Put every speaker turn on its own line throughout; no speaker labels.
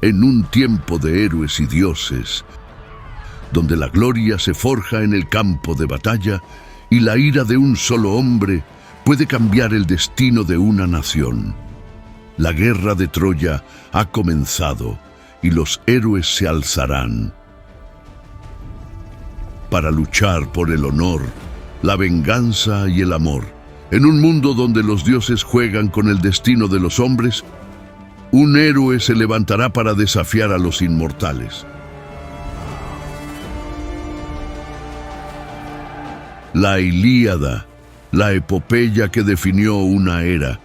En un tiempo de héroes y dioses, donde la gloria se forja en el campo de batalla y la ira de un solo hombre puede cambiar el destino de una nación. La guerra de Troya ha comenzado y los héroes se alzarán para luchar por el honor, la venganza y el amor. En un mundo donde los dioses juegan con el destino de los hombres, un héroe se levantará para desafiar a los inmortales. La Ilíada, la epopeya que definió una era.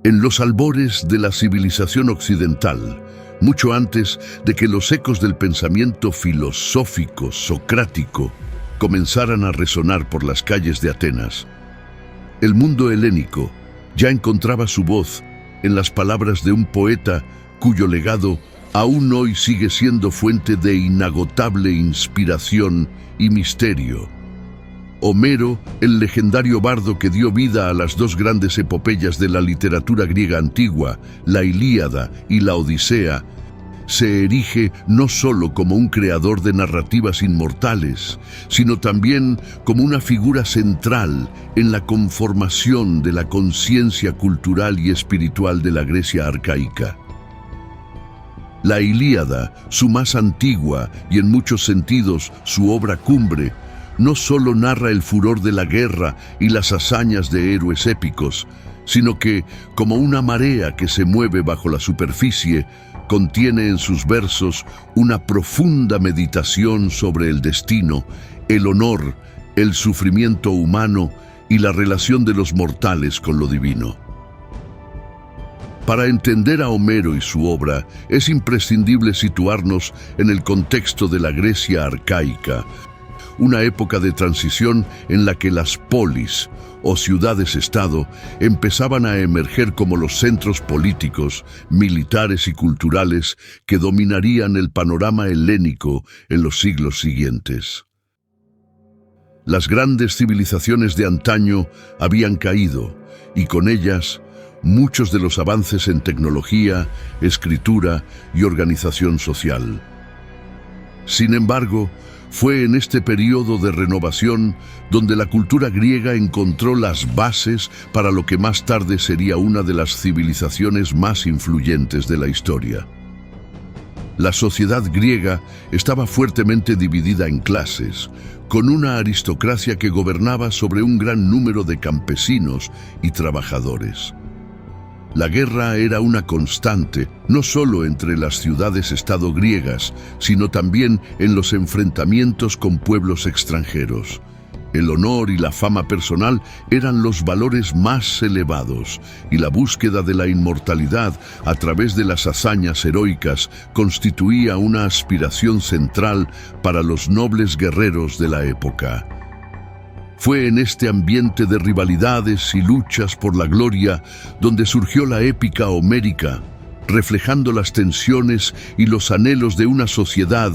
En los albores de la civilización occidental, mucho antes de que los ecos del pensamiento filosófico socrático comenzaran a resonar por las calles de Atenas, el mundo helénico ya encontraba su voz en las palabras de un poeta cuyo legado aún hoy sigue siendo fuente de inagotable inspiración y misterio. Homero, el legendario bardo que dio vida a las dos grandes epopeyas de la literatura griega antigua, la Ilíada y la Odisea, se erige no solo como un creador de narrativas inmortales, sino también como una figura central en la conformación de la conciencia cultural y espiritual de la Grecia arcaica. La Ilíada, su más antigua y en muchos sentidos su obra cumbre, no solo narra el furor de la guerra y las hazañas de héroes épicos, sino que, como una marea que se mueve bajo la superficie, contiene en sus versos una profunda meditación sobre el destino, el honor, el sufrimiento humano y la relación de los mortales con lo divino. Para entender a Homero y su obra, es imprescindible situarnos en el contexto de la Grecia arcaica, una época de transición en la que las polis, o ciudades-estado, empezaban a emerger como los centros políticos, militares y culturales que dominarían el panorama helénico en los siglos siguientes. Las grandes civilizaciones de antaño habían caído, y con ellas muchos de los avances en tecnología, escritura y organización social. Sin embargo, fue en este periodo de renovación donde la cultura griega encontró las bases para lo que más tarde sería una de las civilizaciones más influyentes de la historia. La sociedad griega estaba fuertemente dividida en clases, con una aristocracia que gobernaba sobre un gran número de campesinos y trabajadores. La guerra era una constante, no solo entre las ciudades-estado griegas, sino también en los enfrentamientos con pueblos extranjeros. El honor y la fama personal eran los valores más elevados, y la búsqueda de la inmortalidad a través de las hazañas heroicas constituía una aspiración central para los nobles guerreros de la época. Fue en este ambiente de rivalidades y luchas por la gloria donde surgió la épica homérica, reflejando las tensiones y los anhelos de una sociedad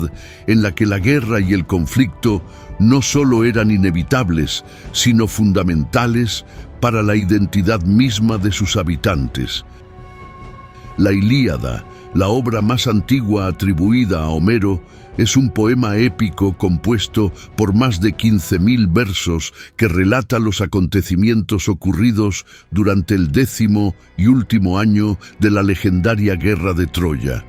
en la que la guerra y el conflicto no solo eran inevitables, sino fundamentales para la identidad misma de sus habitantes. La Ilíada, la obra más antigua atribuida a Homero, es un poema épico compuesto por más de 15.000 versos que relata los acontecimientos ocurridos durante el 10º y último año de la legendaria guerra de Troya.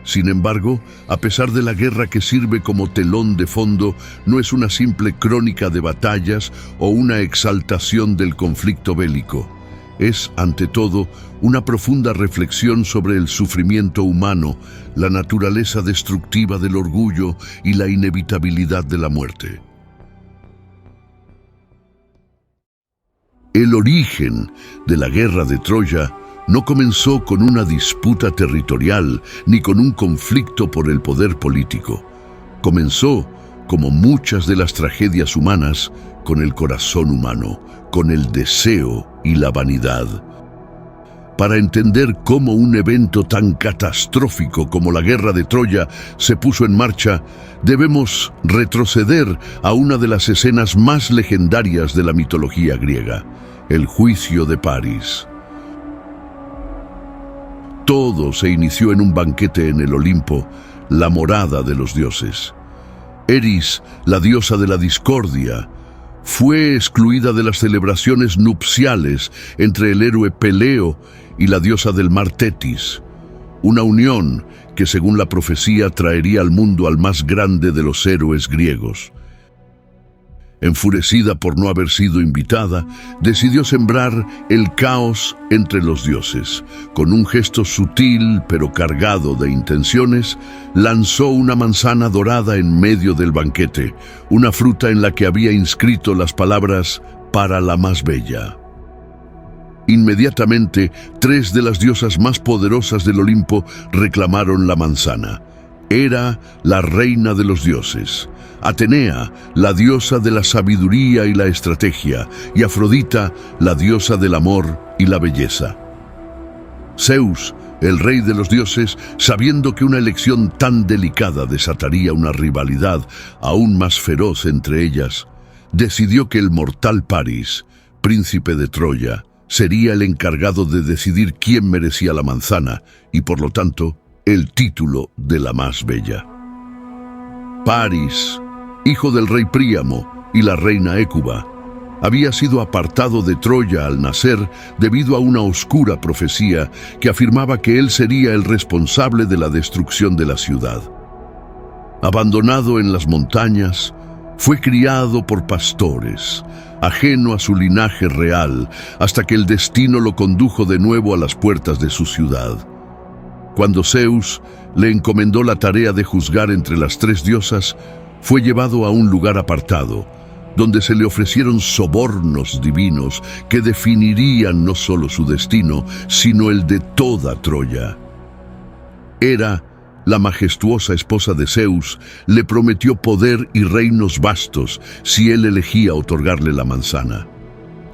Sin embargo, a pesar de la guerra que sirve como telón de fondo, no es una simple crónica de batallas o una exaltación del conflicto bélico. Es, ante todo, una profunda reflexión sobre el sufrimiento humano, la naturaleza destructiva del orgullo y la inevitabilidad de la muerte. El origen de la guerra de Troya no comenzó con una disputa territorial ni con un conflicto por el poder político. Comenzó, como muchas de las tragedias humanas, con el corazón humano, con el deseo y la vanidad. Para entender cómo un evento tan catastrófico como la guerra de Troya se puso en marcha, debemos retroceder a una de las escenas más legendarias de la mitología griega, el juicio de París. Todo se inició en un banquete en el Olimpo, la morada de los dioses. Eris, la diosa de la discordia, fue excluida de las celebraciones nupciales entre el héroe Peleo y la diosa del mar Tetis, una unión que según la profecía traería al mundo al más grande de los héroes griegos. Enfurecida por no haber sido invitada, decidió sembrar el caos entre los dioses. Con un gesto sutil pero cargado de intenciones, lanzó una manzana dorada en medio del banquete, una fruta en la que había inscrito las palabras «para la más bella». Inmediatamente, 3 de las diosas más poderosas del Olimpo reclamaron la manzana. Hera, la reina de los dioses; Atenea, la diosa de la sabiduría y la estrategia; y Afrodita, la diosa del amor y la belleza. Zeus, el rey de los dioses, sabiendo que una elección tan delicada desataría una rivalidad aún más feroz entre ellas, decidió que el mortal París, príncipe de Troya, sería el encargado de decidir quién merecía la manzana y, por lo tanto, el título de la más bella. París, hijo del rey Príamo y la reina Hécuba, había sido apartado de Troya al nacer debido a una oscura profecía que afirmaba que él sería el responsable de la destrucción de la ciudad. Abandonado en las montañas, fue criado por pastores, ajeno a su linaje real, hasta que el destino lo condujo de nuevo a las puertas de su ciudad. Cuando Zeus le encomendó la tarea de juzgar entre las 3 diosas, fue llevado a un lugar apartado, donde se le ofrecieron sobornos divinos que definirían no solo su destino, sino el de toda Troya. Hera, la majestuosa esposa de Zeus, le prometió poder y reinos vastos si él elegía otorgarle la manzana.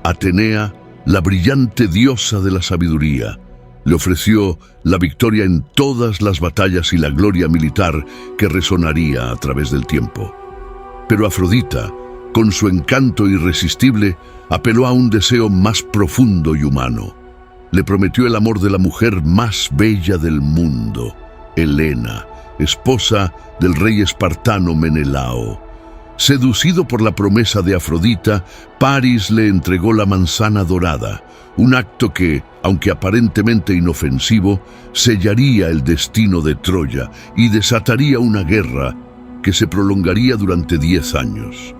Atenea, la brillante diosa de la sabiduría, le ofreció la victoria en todas las batallas y la gloria militar que resonaría a través del tiempo. Pero Afrodita, con su encanto irresistible, apeló a un deseo más profundo y humano. Le prometió el amor de la mujer más bella del mundo, Helena, esposa del rey espartano Menelao. Seducido por la promesa de Afrodita, París le entregó la manzana dorada, un acto que, aunque aparentemente inofensivo, sellaría el destino de Troya y desataría una guerra que se prolongaría durante 10 años.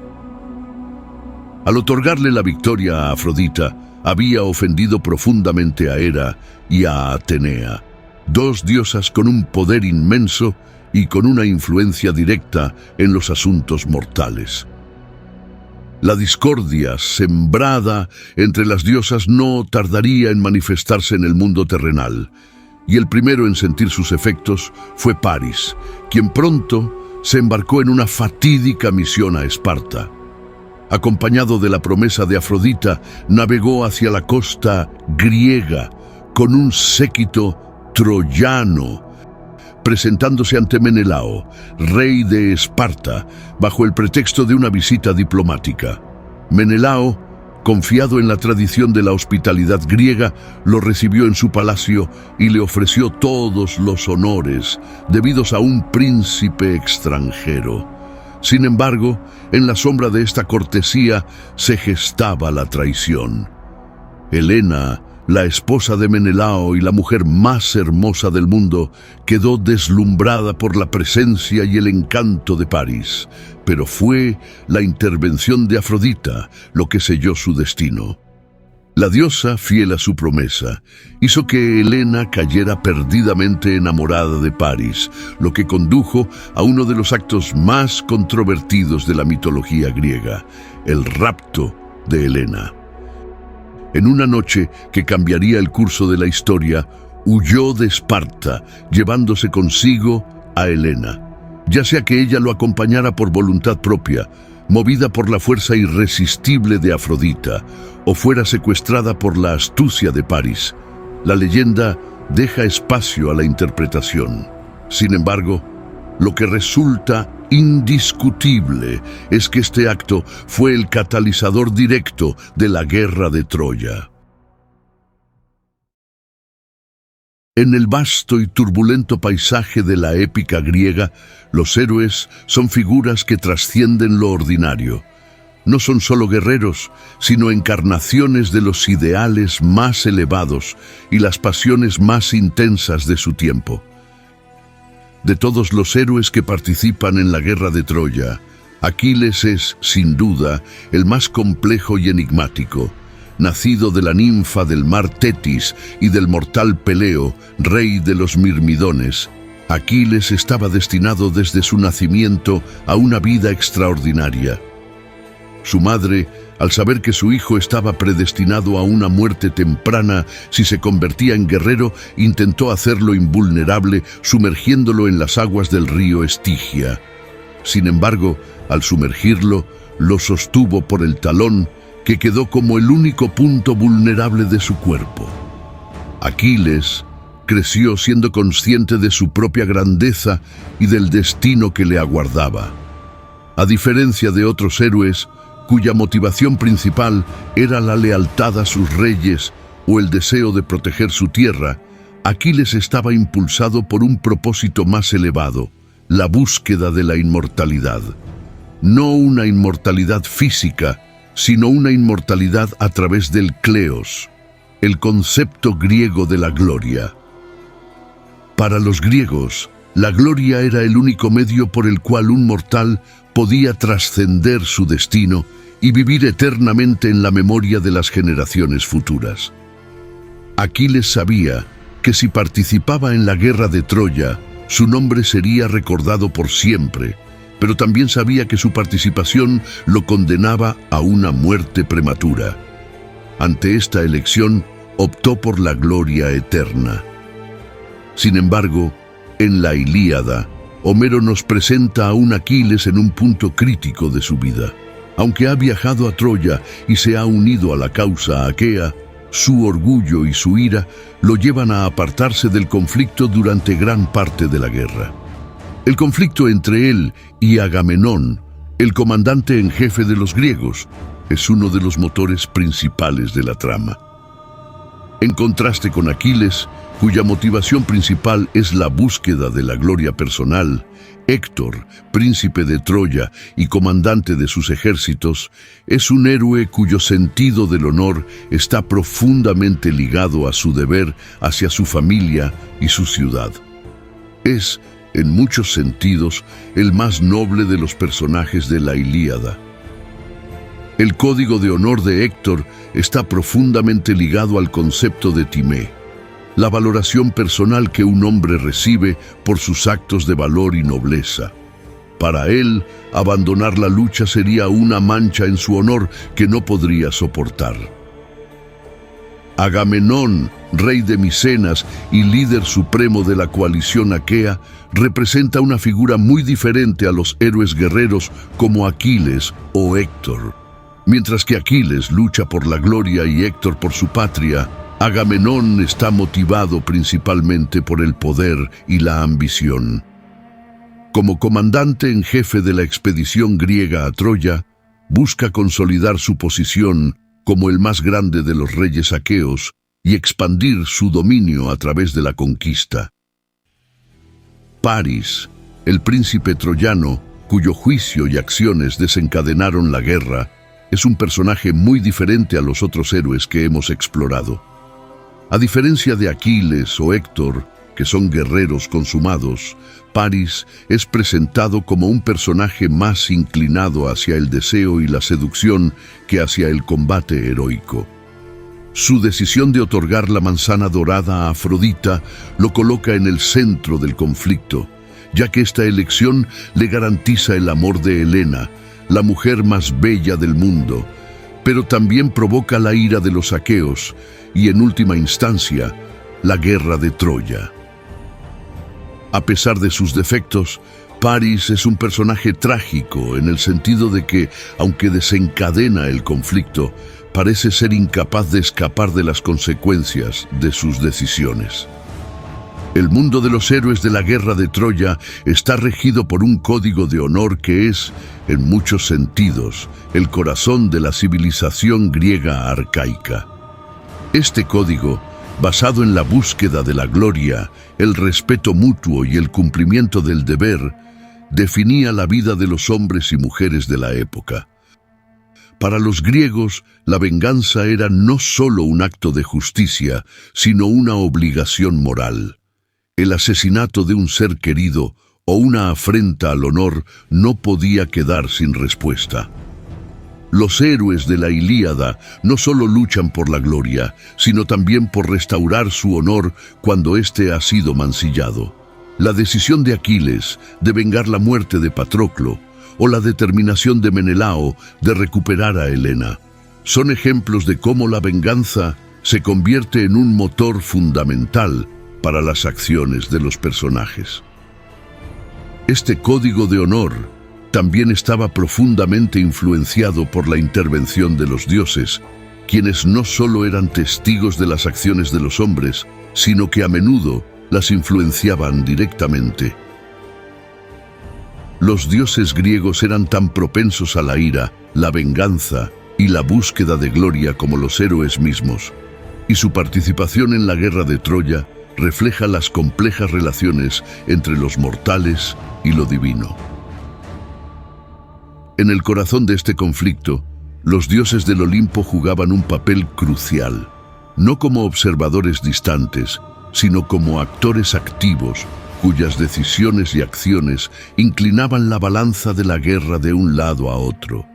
Al otorgarle la victoria a Afrodita, había ofendido profundamente a Hera y a Atenea, 2 diosas con un poder inmenso y con una influencia directa en los asuntos mortales. La discordia sembrada entre las diosas no tardaría en manifestarse en el mundo terrenal, y el primero en sentir sus efectos fue París, quien pronto se embarcó en una fatídica misión a Esparta. Acompañado de la promesa de Afrodita, navegó hacia la costa griega con un séquito troyano, presentándose ante Menelao, rey de Esparta, bajo el pretexto de una visita diplomática. Menelao, confiado en la tradición de la hospitalidad griega, lo recibió en su palacio y le ofreció todos los honores debidos a un príncipe extranjero. Sin embargo, en la sombra de esta cortesía se gestaba la traición. Helena, la esposa de Menelao y la mujer más hermosa del mundo, quedó deslumbrada por la presencia y el encanto de París, pero fue la intervención de Afrodita lo que selló su destino. La diosa, fiel a su promesa, hizo que Helena cayera perdidamente enamorada de París, lo que condujo a uno de los actos más controvertidos de la mitología griega, el rapto de Helena. En una noche que cambiaría el curso de la historia, huyó de Esparta, llevándose consigo a Helena, ya sea que ella lo acompañara por voluntad propia, movida por la fuerza irresistible de Afrodita, o fuera secuestrada por la astucia de París. La leyenda deja espacio a la interpretación. Sin embargo, lo que resulta indiscutible es que este acto fue el catalizador directo de la guerra de Troya. En el vasto y turbulento paisaje de la épica griega, los héroes son figuras que trascienden lo ordinario. No son solo guerreros, sino encarnaciones de los ideales más elevados y las pasiones más intensas de su tiempo. De todos los héroes que participan en la guerra de Troya, Aquiles es, sin duda, el más complejo y enigmático. Nacido de la ninfa del mar Tetis y del mortal Peleo, rey de los Mirmidones, Aquiles estaba destinado desde su nacimiento a una vida extraordinaria. Su madre, al saber que su hijo estaba predestinado a una muerte temprana si se convertía en guerrero, intentó hacerlo invulnerable sumergiéndolo en las aguas del río Estigia. Sin embargo, al sumergirlo, lo sostuvo por el talón, que quedó como el único punto vulnerable de su cuerpo. Aquiles creció siendo consciente de su propia grandeza y del destino que le aguardaba. A diferencia de otros héroes, cuya motivación principal era la lealtad a sus reyes o el deseo de proteger su tierra, Aquiles estaba impulsado por un propósito más elevado, la búsqueda de la inmortalidad. No una inmortalidad física, sino una inmortalidad a través del kleos, el concepto griego de la gloria. Para los griegos, la gloria era el único medio por el cual un mortal podía trascender su destino y vivir eternamente en la memoria de las generaciones futuras. Aquiles sabía que si participaba en la guerra de Troya, su nombre sería recordado por siempre, pero también sabía que su participación lo condenaba a una muerte prematura. Ante esta elección, optó por la gloria eterna. Sin embargo, en la Ilíada, Homero nos presenta a un Aquiles en un punto crítico de su vida. Aunque ha viajado a Troya y se ha unido a la causa aquea, su orgullo y su ira lo llevan a apartarse del conflicto durante gran parte de la guerra. El conflicto entre él y Agamenón, el comandante en jefe de los griegos, es uno de los motores principales de la trama. En contraste con Aquiles, cuya motivación principal es la búsqueda de la gloria personal, Héctor, príncipe de Troya y comandante de sus ejércitos, es un héroe cuyo sentido del honor está profundamente ligado a su deber hacia su familia y su ciudad. Es, en muchos sentidos, el más noble de los personajes de la Ilíada. El código de honor de Héctor está profundamente ligado al concepto de Timé, la valoración personal que un hombre recibe por sus actos de valor y nobleza. Para él, abandonar la lucha sería una mancha en su honor que no podría soportar. Agamenón, rey de Micenas y líder supremo de la coalición aquea, representa una figura muy diferente a los héroes guerreros como Aquiles o Héctor. Mientras que Aquiles lucha por la gloria y Héctor por su patria, Agamenón está motivado principalmente por el poder y la ambición. Como comandante en jefe de la expedición griega a Troya, busca consolidar su posición como el más grande de los reyes aqueos y expandir su dominio a través de la conquista. Paris, el príncipe troyano, cuyo juicio y acciones desencadenaron la guerra, es un personaje muy diferente a los otros héroes que hemos explorado. A diferencia de Aquiles o Héctor, que son guerreros consumados, Paris es presentado como un personaje más inclinado hacia el deseo y la seducción que hacia el combate heroico. Su decisión de otorgar la manzana dorada a Afrodita lo coloca en el centro del conflicto, ya que esta elección le garantiza el amor de Helena, la mujer más bella del mundo, pero también provoca la ira de los aqueos y, en última instancia, la guerra de Troya. A pesar de sus defectos, Paris es un personaje trágico en el sentido de que, aunque desencadena el conflicto, parece ser incapaz de escapar de las consecuencias de sus decisiones. El mundo de los héroes de la guerra de Troya está regido por un código de honor que es, en muchos sentidos, el corazón de la civilización griega arcaica. Este código, basado en la búsqueda de la gloria, el respeto mutuo y el cumplimiento del deber, definía la vida de los hombres y mujeres de la época. Para los griegos, la venganza era no solo un acto de justicia, sino una obligación moral. El asesinato de un ser querido o una afrenta al honor no podía quedar sin respuesta. Los héroes de la Ilíada no solo luchan por la gloria, sino también por restaurar su honor cuando éste ha sido mancillado. La decisión de Aquiles de vengar la muerte de Patroclo o la determinación de Menelao de recuperar a Helena son ejemplos de cómo la venganza se convierte en un motor fundamental para las acciones de los personajes. Este código de honor también estaba profundamente influenciado por la intervención de los dioses, quienes no solo eran testigos de las acciones de los hombres, sino que a menudo las influenciaban directamente. Los dioses griegos eran tan propensos a la ira, la venganza y la búsqueda de gloria como los héroes mismos, y su participación en la guerra de Troya refleja las complejas relaciones entre los mortales y lo divino. En el corazón de este conflicto, los dioses del Olimpo jugaban un papel crucial, no como observadores distantes, sino como actores activos, cuyas decisiones y acciones inclinaban la balanza de la guerra de un lado a otro.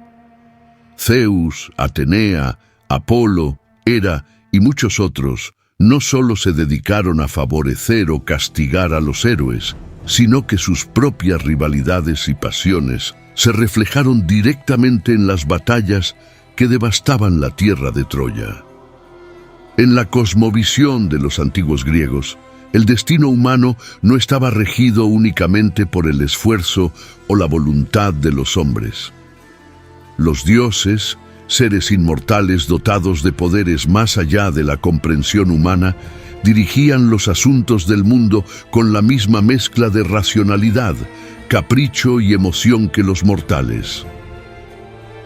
Zeus, Atenea, Apolo, Hera y muchos otros no solo se dedicaron a favorecer o castigar a los héroes, sino que sus propias rivalidades y pasiones se reflejaron directamente en las batallas que devastaban la tierra de Troya. En la cosmovisión de los antiguos griegos, el destino humano no estaba regido únicamente por el esfuerzo o la voluntad de los hombres. Los dioses, seres inmortales dotados de poderes más allá de la comprensión humana, dirigían los asuntos del mundo con la misma mezcla de racionalidad, capricho y emoción que los mortales.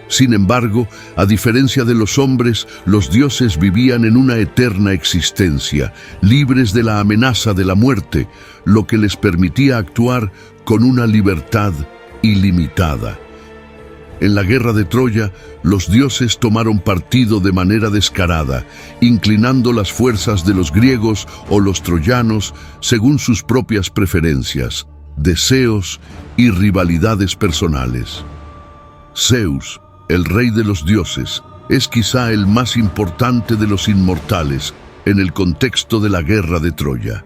Sin embargo, a diferencia de los hombres, los dioses vivían en una eterna existencia, libres de la amenaza de la muerte, lo que les permitía actuar con una libertad ilimitada. En la guerra de Troya, los dioses tomaron partido de manera descarada, inclinando las fuerzas de los griegos o los troyanos según sus propias preferencias, deseos y rivalidades personales. Zeus, el rey de los dioses, es quizá el más importante de los inmortales en el contexto de la guerra de Troya.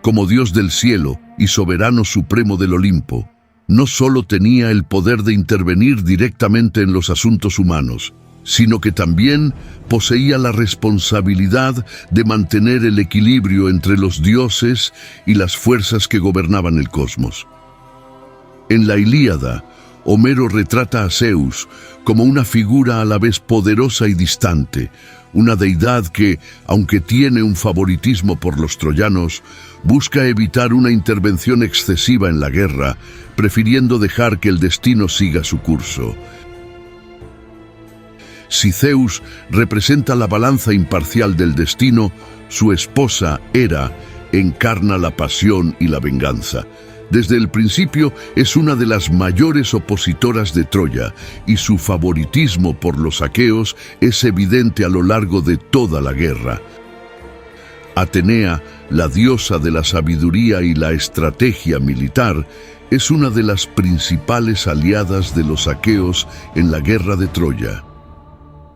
Como dios del cielo y soberano supremo del Olimpo, no solo tenía el poder de intervenir directamente en los asuntos humanos, sino que también poseía la responsabilidad de mantener el equilibrio entre los dioses y las fuerzas que gobernaban el cosmos. En la Ilíada, Homero retrata a Zeus como una figura a la vez poderosa y distante, una deidad que, aunque tiene un favoritismo por los troyanos, busca evitar una intervención excesiva en la guerra, prefiriendo dejar que el destino siga su curso. Si Zeus representa la balanza imparcial del destino, su esposa, Hera, encarna la pasión y la venganza. Desde el principio es una de las mayores opositoras de Troya y su favoritismo por los aqueos es evidente a lo largo de toda la guerra. Atenea, la diosa de la sabiduría y la estrategia militar, es una de las principales aliadas de los aqueos en la guerra de Troya.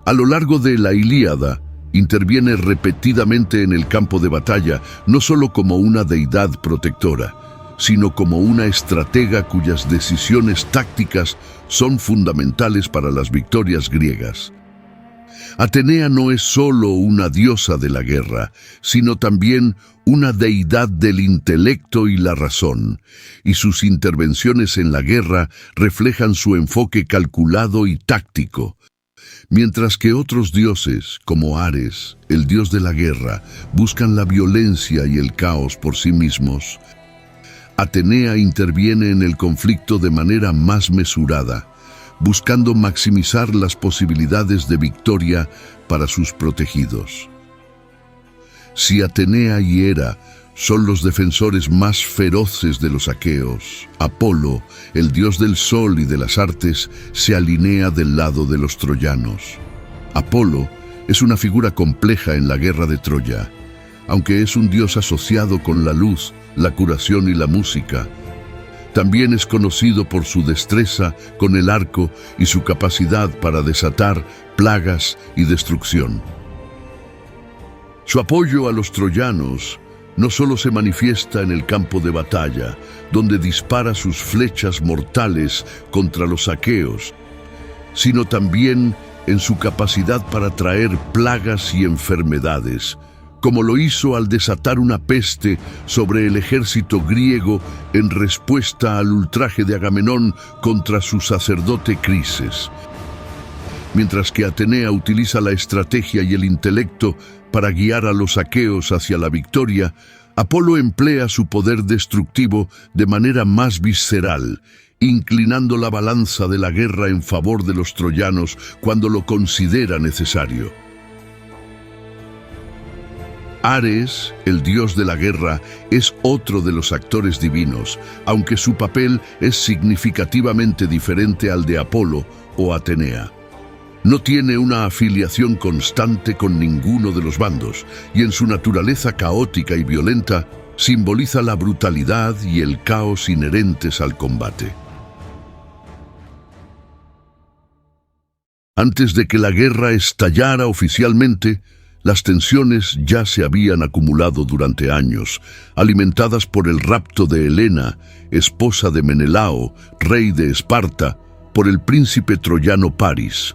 A lo largo de la Ilíada, interviene repetidamente en el campo de batalla, no solo como una deidad protectora, sino como una estratega cuyas decisiones tácticas son fundamentales para las victorias griegas. Atenea no es solo una diosa de la guerra, sino también una deidad del intelecto y la razón, y sus intervenciones en la guerra reflejan su enfoque calculado y táctico. Mientras que otros dioses, como Ares, el dios de la guerra, buscan la violencia y el caos por sí mismos, Atenea interviene en el conflicto de manera más mesurada, buscando maximizar las posibilidades de victoria para sus protegidos. Si Atenea y Hera son los defensores más feroces de los aqueos, Apolo, el dios del sol y de las artes, se alinea del lado de los troyanos. Apolo es una figura compleja en la guerra de Troya, aunque es un dios asociado con la luz, la curación y la música. También es conocido por su destreza con el arco y su capacidad para desatar plagas y destrucción. Su apoyo a los troyanos no solo se manifiesta en el campo de batalla, donde dispara sus flechas mortales contra los aqueos, sino también en su capacidad para traer plagas y enfermedades, como lo hizo al desatar una peste sobre el ejército griego en respuesta al ultraje de Agamenón contra su sacerdote Crises. Mientras que Atenea utiliza la estrategia y el intelecto para guiar a los aqueos hacia la victoria, Apolo emplea su poder destructivo de manera más visceral, inclinando la balanza de la guerra en favor de los troyanos cuando lo considera necesario. Ares, el dios de la guerra, es otro de los actores divinos, aunque su papel es significativamente diferente al de Apolo o Atenea. No tiene una afiliación constante con ninguno de los bandos, y en su naturaleza caótica y violenta, simboliza la brutalidad y el caos inherentes al combate. Antes de que la guerra estallara oficialmente, las tensiones ya se habían acumulado durante años, alimentadas por el rapto de Helena, esposa de Menelao, rey de Esparta, por el príncipe troyano Paris.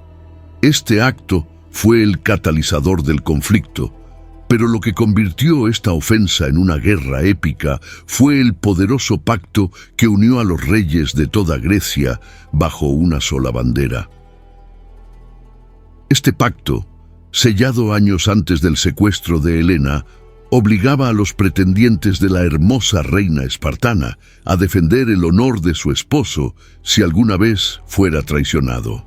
Este acto fue el catalizador del conflicto, pero lo que convirtió esta ofensa en una guerra épica fue el poderoso pacto que unió a los reyes de toda Grecia bajo una sola bandera. Este pacto, sellado años antes del secuestro de Helena, obligaba a los pretendientes de la hermosa reina espartana a defender el honor de su esposo si alguna vez fuera traicionado.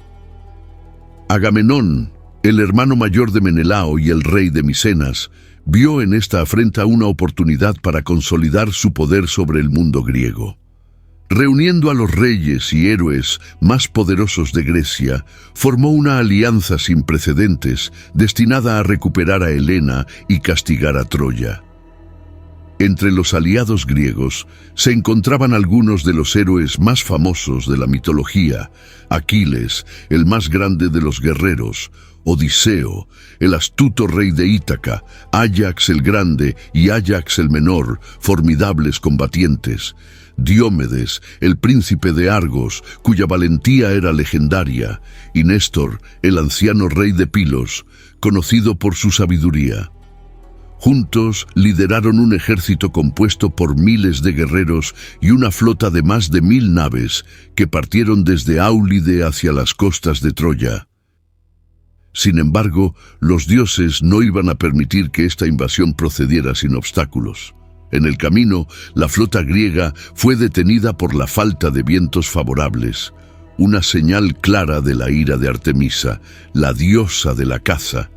Agamenón, el hermano mayor de Menelao y el rey de Micenas, vio en esta afrenta una oportunidad para consolidar su poder sobre el mundo griego. Reuniendo a los reyes y héroes más poderosos de Grecia, formó una alianza sin precedentes destinada a recuperar a Helena y castigar a Troya. Entre los aliados griegos se encontraban algunos de los héroes más famosos de la mitología: Aquiles, el más grande de los guerreros; Odiseo, el astuto rey de Ítaca; Áyax el grande y Áyax el menor, formidables combatientes; Diomedes, el príncipe de Argos, cuya valentía era legendaria; y Néstor, el anciano rey de Pilos, conocido por su sabiduría. Juntos lideraron un ejército compuesto por miles de guerreros y una flota de más de 1000 naves que partieron desde Áulide hacia las costas de Troya. Sin embargo, los dioses no iban a permitir que esta invasión procediera sin obstáculos. En el camino, la flota griega fue detenida por la falta de vientos favorables, una señal clara de la ira de Artemisa, la diosa de la caza,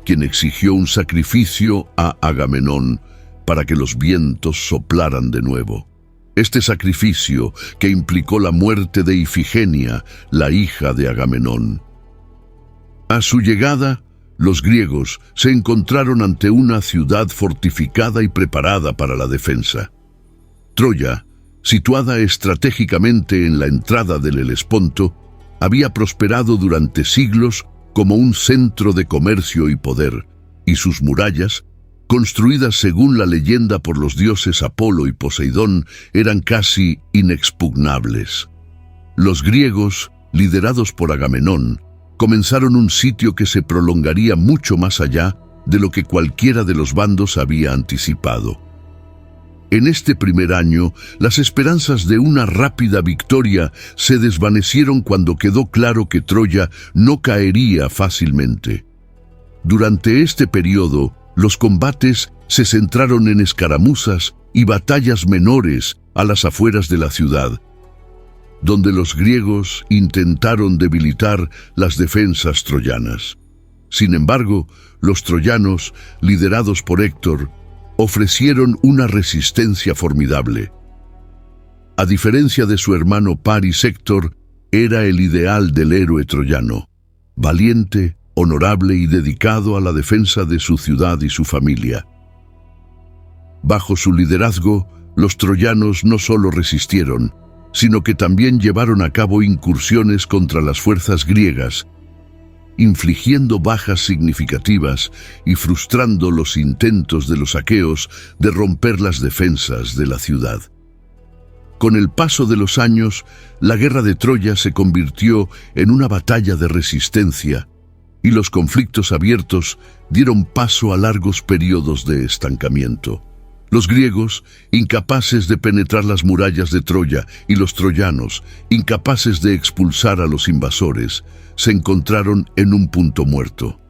quien exigió un sacrificio a Agamenón para que los vientos soplaran de nuevo. Este sacrificio que implicó la muerte de Ifigenia, la hija de Agamenón. A su llegada, los griegos se encontraron ante una ciudad fortificada y preparada para la defensa. Troya, situada estratégicamente en la entrada del Helesponto, había prosperado durante siglos como un centro de comercio y poder, y sus murallas, construidas según la leyenda por los dioses Apolo y Poseidón, eran casi inexpugnables. Los griegos, liderados por Agamenón, comenzaron un sitio que se prolongaría mucho más allá de lo que cualquiera de los bandos había anticipado. En este primer año, las esperanzas de una rápida victoria se desvanecieron cuando quedó claro que Troya no caería fácilmente. Durante este periodo, los combates se centraron en escaramuzas y batallas menores a las afueras de la ciudad, donde los griegos intentaron debilitar las defensas troyanas. Sin embargo, los troyanos, liderados por Héctor, ofrecieron una resistencia formidable. A diferencia de su hermano Paris, Héctor era el ideal del héroe troyano, valiente, honorable y dedicado a la defensa de su ciudad y su familia. Bajo su liderazgo, los troyanos no solo resistieron, sino que también llevaron a cabo incursiones contra las fuerzas griegas, infligiendo bajas significativas y frustrando los intentos de los aqueos de romper las defensas de la ciudad. Con el paso de los años, la guerra de Troya se convirtió en una batalla de resistencia, y los conflictos abiertos dieron paso a largos periodos de estancamiento. Los griegos, incapaces de penetrar las murallas de Troya, y los troyanos, incapaces de expulsar a los invasores, se encontraron en un punto muerto.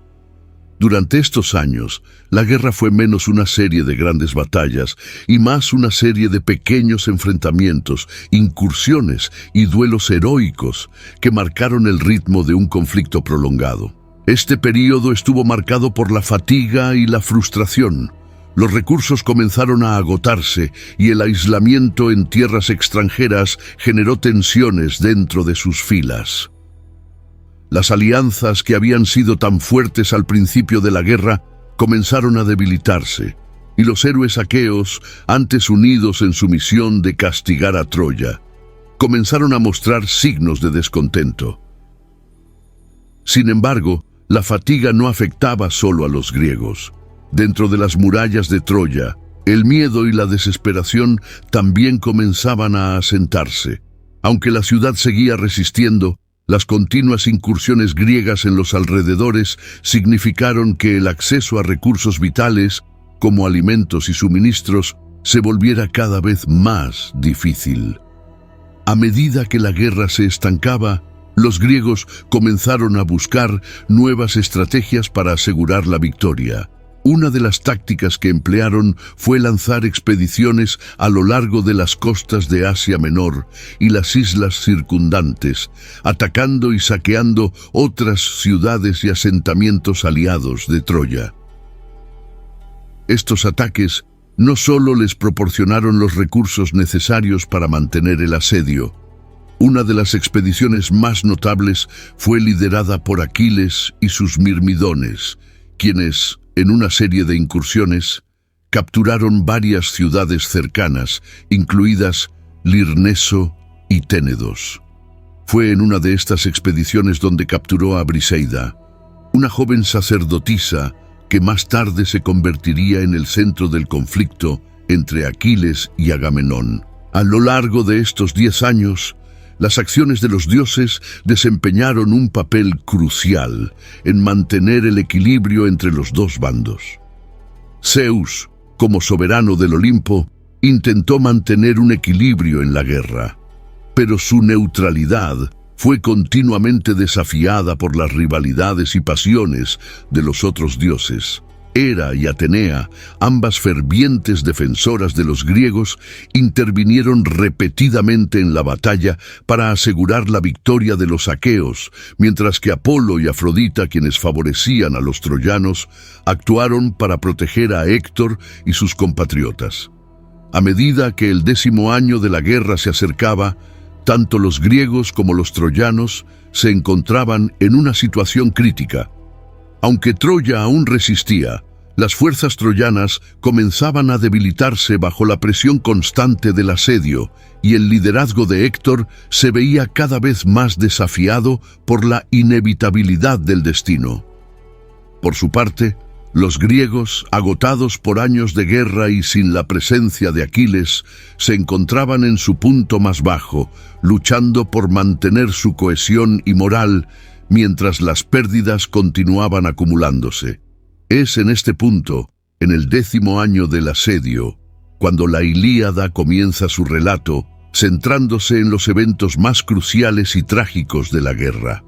Durante estos años, la guerra fue menos una serie de grandes batallas y más una serie de pequeños enfrentamientos, incursiones y duelos heroicos que marcaron el ritmo de un conflicto prolongado. Este período estuvo marcado por la fatiga y la frustración. Los recursos comenzaron a agotarse y el aislamiento en tierras extranjeras generó tensiones dentro de sus filas. Las alianzas que habían sido tan fuertes al principio de la guerra comenzaron a debilitarse, y los héroes aqueos, antes unidos en su misión de castigar a Troya, comenzaron a mostrar signos de descontento. Sin embargo, la fatiga no afectaba solo a los griegos. Dentro de las murallas de Troya, el miedo y la desesperación también comenzaban a asentarse. Aunque la ciudad seguía resistiendo, las continuas incursiones griegas en los alrededores significaron que el acceso a recursos vitales, como alimentos y suministros, se volviera cada vez más difícil. A medida que la guerra se estancaba, los griegos comenzaron a buscar nuevas estrategias para asegurar la victoria. Una de las tácticas que emplearon fue lanzar expediciones a lo largo de las costas de Asia Menor y las islas circundantes, atacando y saqueando otras ciudades y asentamientos aliados de Troya. Estos ataques no solo les proporcionaron los recursos necesarios para mantener el asedio. Una de las expediciones más notables fue liderada por Aquiles y sus mirmidones, quienes, en una serie de incursiones, capturaron varias ciudades cercanas, incluidas Lirneso y Ténedos. Fue en una de estas expediciones donde capturó a Briseida, una joven sacerdotisa que más tarde se convertiría en el centro del conflicto entre Aquiles y Agamenón. A lo largo de estos 10 años, las acciones de los dioses desempeñaron un papel crucial en mantener el equilibrio entre los dos bandos. Zeus, como soberano del Olimpo, intentó mantener un equilibrio en la guerra, pero su neutralidad fue continuamente desafiada por las rivalidades y pasiones de los otros dioses. Hera y Atenea, ambas fervientes defensoras de los griegos, intervinieron repetidamente en la batalla para asegurar la victoria de los aqueos, mientras que Apolo y Afrodita, quienes favorecían a los troyanos, actuaron para proteger a Héctor y sus compatriotas. A medida que el 10º año de la guerra se acercaba, tanto los griegos como los troyanos se encontraban en una situación crítica. Aunque Troya aún resistía, las fuerzas troyanas comenzaban a debilitarse bajo la presión constante del asedio, y el liderazgo de Héctor se veía cada vez más desafiado por la inevitabilidad del destino. Por su parte, los griegos, agotados por años de guerra y sin la presencia de Aquiles, se encontraban en su punto más bajo, luchando por mantener su cohesión y moral, mientras las pérdidas continuaban acumulándose. Es en este punto, en el 10º año del asedio, cuando la Ilíada comienza su relato, centrándose en los eventos más cruciales y trágicos de la guerra.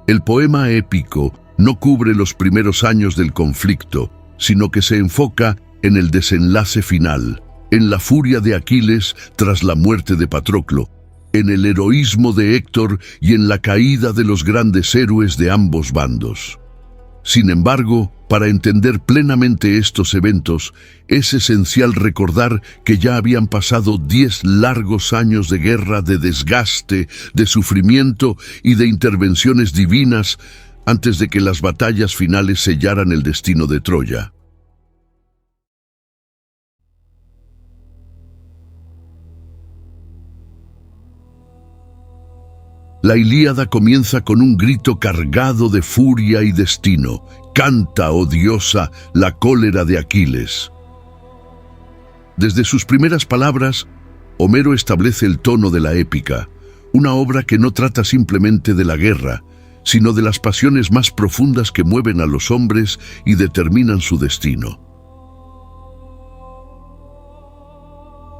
El poema épico no cubre los primeros años del conflicto, sino que se enfoca en el desenlace final, en la furia de Aquiles tras la muerte de Patroclo, en el heroísmo de Héctor y en la caída de los grandes héroes de ambos bandos. Sin embargo, para entender plenamente estos eventos, es esencial recordar que ya habían pasado 10 largos años de guerra, de desgaste, de sufrimiento y de intervenciones divinas antes de que las batallas finales sellaran el destino de Troya. La Ilíada comienza con un grito cargado de furia y destino. Canta, oh diosa, la cólera de Aquiles. Desde sus primeras palabras, Homero establece el tono de la épica, una obra que no trata simplemente de la guerra, sino de las pasiones más profundas que mueven a los hombres y determinan su destino.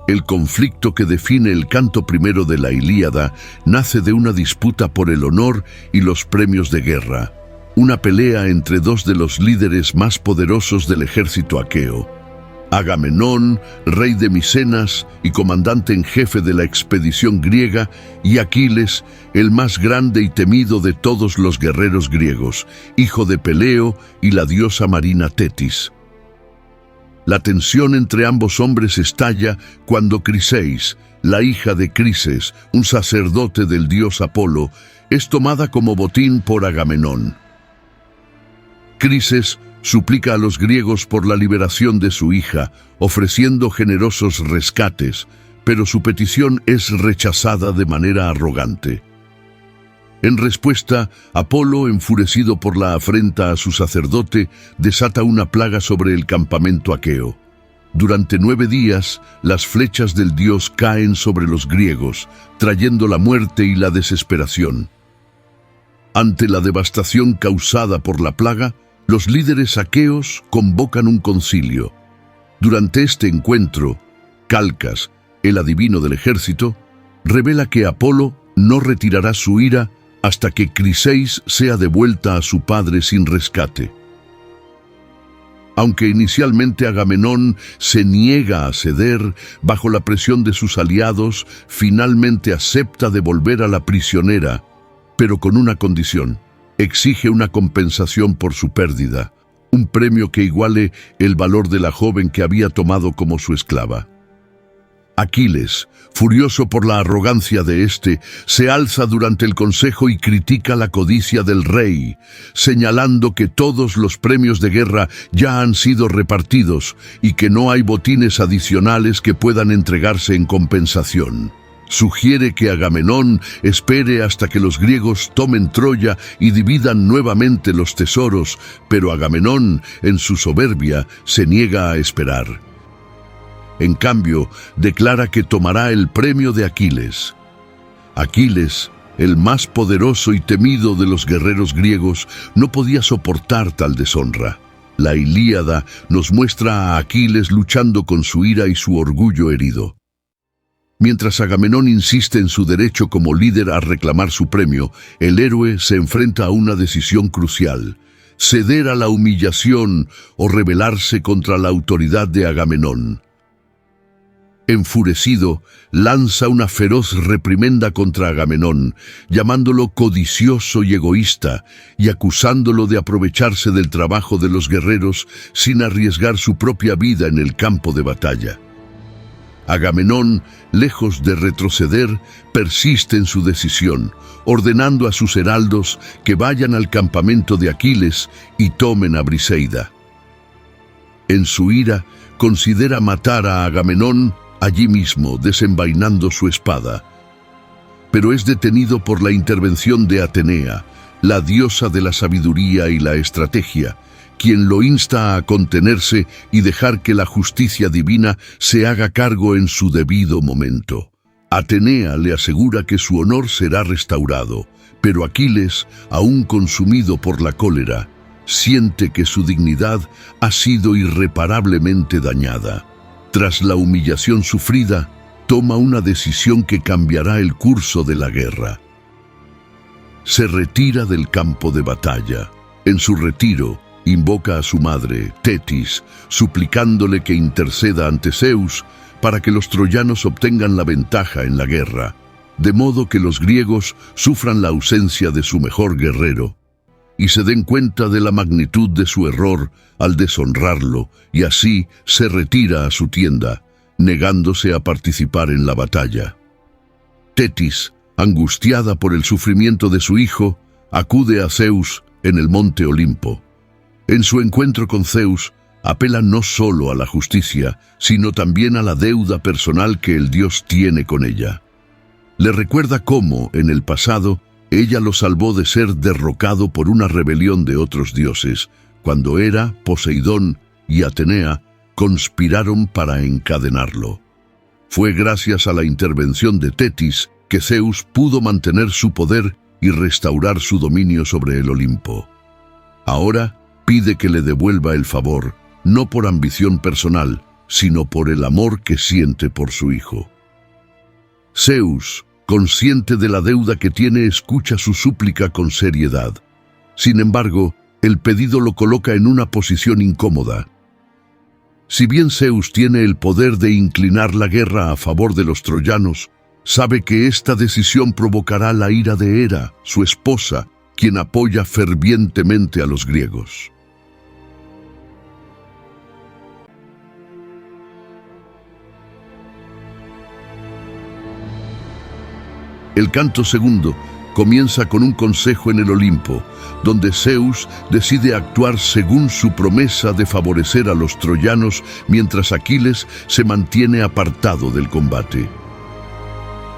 El conflicto que define el canto primero de la Ilíada nace de una disputa por el honor y los premios de guerra, una pelea entre dos de los líderes más poderosos del ejército aqueo, Agamenón, rey de Micenas y comandante en jefe de la expedición griega, y Aquiles, el más grande y temido de todos los guerreros griegos, hijo de Peleo y la diosa marina Tetis. La tensión entre ambos hombres estalla cuando Criseis, la hija de Crises, un sacerdote del dios Apolo, es tomada como botín por Agamenón. Crises suplica a los griegos por la liberación de su hija, ofreciendo generosos rescates, pero su petición es rechazada de manera arrogante. En respuesta, Apolo, enfurecido por la afrenta a su sacerdote, desata una plaga sobre el campamento aqueo. Durante 9 días, las flechas del dios caen sobre los griegos, trayendo la muerte y la desesperación. Ante la devastación causada por la plaga, los líderes aqueos convocan un concilio. Durante este encuentro, Calcas, el adivino del ejército, revela que Apolo no retirará su ira hasta que Criseis sea devuelta a su padre sin rescate. Aunque inicialmente Agamenón se niega a ceder, bajo la presión de sus aliados, finalmente acepta devolver a la prisionera, pero con una condición: exige una compensación por su pérdida, un premio que iguale el valor de la joven que había tomado como su esclava. Aquiles, furioso por la arrogancia de éste, se alza durante el consejo y critica la codicia del rey, señalando que todos los premios de guerra ya han sido repartidos y que no hay botines adicionales que puedan entregarse en compensación. Sugiere que Agamenón espere hasta que los griegos tomen Troya y dividan nuevamente los tesoros, pero Agamenón, en su soberbia, se niega a esperar. En cambio, declara que tomará el premio de Aquiles. Aquiles, el más poderoso y temido de los guerreros griegos, no podía soportar tal deshonra. La Ilíada nos muestra a Aquiles luchando con su ira y su orgullo herido. Mientras Agamenón insiste en su derecho como líder a reclamar su premio, el héroe se enfrenta a una decisión crucial: ceder a la humillación o rebelarse contra la autoridad de Agamenón. Enfurecido, lanza una feroz reprimenda contra Agamenón, llamándolo codicioso y egoísta, y acusándolo de aprovecharse del trabajo de los guerreros sin arriesgar su propia vida en el campo de batalla. Agamenón, lejos de retroceder, persiste en su decisión, ordenando a sus heraldos que vayan al campamento de Aquiles y tomen a Briseida. En su ira, considera matar a Agamenón allí mismo, desenvainando su espada. Pero es detenido por la intervención de Atenea, la diosa de la sabiduría y la estrategia, quien lo insta a contenerse y dejar que la justicia divina se haga cargo en su debido momento. Atenea le asegura que su honor será restaurado, pero Aquiles, aún consumido por la cólera, siente que su dignidad ha sido irreparablemente dañada. tras la humillación sufrida, toma una decisión que cambiará el curso de la guerra. Se retira del campo de batalla. En su retiro, invoca a su madre, Tetis, suplicándole que interceda ante Zeus para que los troyanos obtengan la ventaja en la guerra, de modo que los griegos sufran la ausencia de su mejor guerrero y se den cuenta de la magnitud de su error al deshonrarlo, y así se retira a su tienda, negándose a participar en la batalla. Tetis, angustiada por el sufrimiento de su hijo, acude a Zeus en el monte Olimpo. En su encuentro con Zeus, apela no solo a la justicia, sino también a la deuda personal que el dios tiene con ella. Le recuerda cómo, en el pasado, ella lo salvó de ser derrocado por una rebelión de otros dioses, cuando Hera, Poseidón y Atenea conspiraron para encadenarlo. Fue gracias a la intervención de Tetis que Zeus pudo mantener su poder y restaurar su dominio sobre el Olimpo. Ahora pide que le devuelva el favor, no por ambición personal, sino por el amor que siente por su hijo. Zeus, consciente de la deuda que tiene, escucha su súplica con seriedad. Sin embargo, el pedido lo coloca en una posición incómoda. Si bien Zeus tiene el poder de inclinar la guerra a favor de los troyanos, sabe que esta decisión provocará la ira de Hera, su esposa, quien apoya fervientemente a los griegos. El canto segundo comienza con un consejo en el Olimpo, donde Zeus decide actuar según su promesa de favorecer a los troyanos mientras Aquiles se mantiene apartado del combate.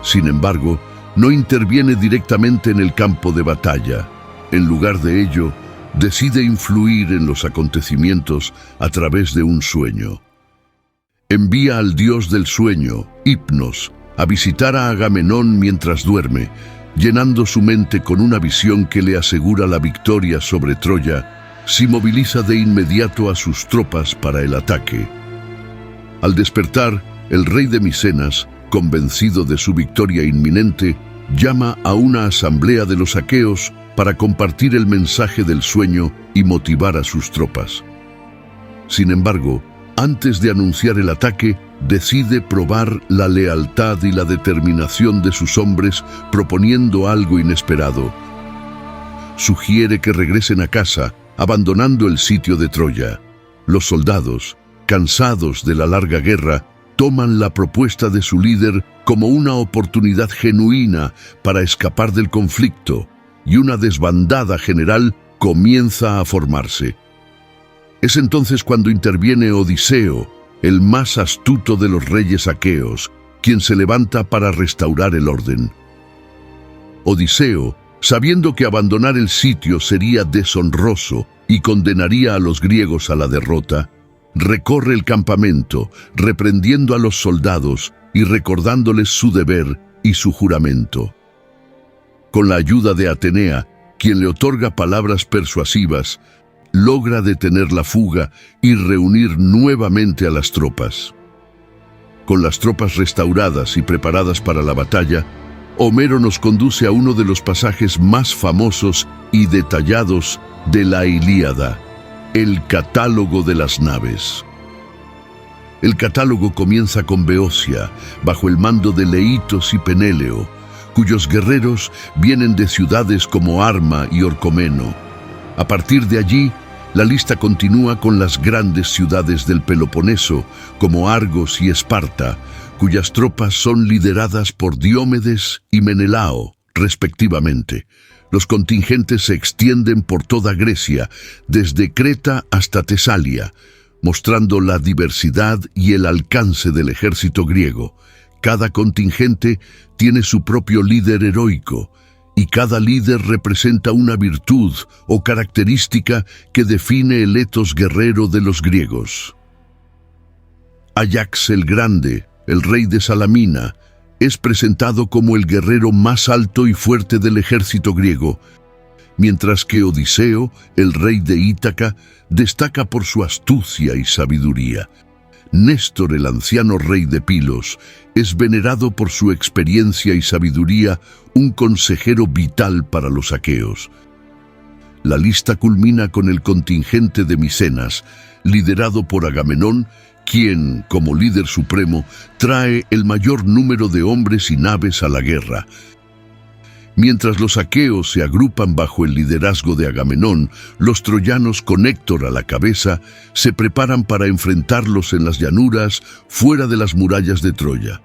Sin embargo, no interviene directamente en el campo de batalla. En lugar de ello, decide influir en los acontecimientos a través de un sueño. Envía al dios del sueño, Hipnos, a visitar a Agamenón mientras duerme, llenando su mente con una visión que le asegura la victoria sobre Troya, si moviliza de inmediato a sus tropas para el ataque. Al despertar, el rey de Micenas, convencido de su victoria inminente, llama a una asamblea de los aqueos para compartir el mensaje del sueño y motivar a sus tropas. Sin embargo, antes de anunciar el ataque, decide probar la lealtad y la determinación de sus hombres proponiendo algo inesperado. Sugiere que regresen a casa, abandonando el sitio de Troya. Los soldados, cansados de la larga guerra, toman la propuesta de su líder como una oportunidad genuina para escapar del conflicto, y una desbandada general comienza a formarse. Es entonces cuando interviene Odiseo, el más astuto de los reyes aqueos, quien se levanta para restaurar el orden. Odiseo, sabiendo que abandonar el sitio sería deshonroso y condenaría a los griegos a la derrota, recorre el campamento, reprendiendo a los soldados y recordándoles su deber y su juramento. Con la ayuda de Atenea, quien le otorga palabras persuasivas, logra detener la fuga y reunir nuevamente a las tropas. Con las tropas restauradas y preparadas para la batalla, Homero nos conduce a uno de los pasajes más famosos y detallados de la Ilíada, el catálogo de las naves. El catálogo comienza con Beocia, bajo el mando de Leitos y Penéleo, cuyos guerreros vienen de ciudades como Arma y Orcomeno. A partir de allí, la lista continúa con las grandes ciudades del Peloponeso, como Argos y Esparta, cuyas tropas son lideradas por Diomedes y Menelao, respectivamente. Los contingentes se extienden por toda Grecia, desde Creta hasta Tesalia, mostrando la diversidad y el alcance del ejército griego. Cada contingente tiene su propio líder heroico, y cada líder representa una virtud o característica que define el etos guerrero de los griegos. Ayax el Grande, el rey de Salamina, es presentado como el guerrero más alto y fuerte del ejército griego, mientras que Odiseo, el rey de Ítaca, destaca por su astucia y sabiduría. Néstor, el anciano rey de Pilos, es venerado por su experiencia y sabiduría, un consejero vital para los aqueos. La lista culmina con el contingente de Micenas, liderado por Agamenón, quien, como líder supremo, trae el mayor número de hombres y naves a la guerra. Mientras los aqueos se agrupan bajo el liderazgo de Agamenón, los troyanos, con Héctor a la cabeza, se preparan para enfrentarlos en las llanuras, fuera de las murallas de Troya.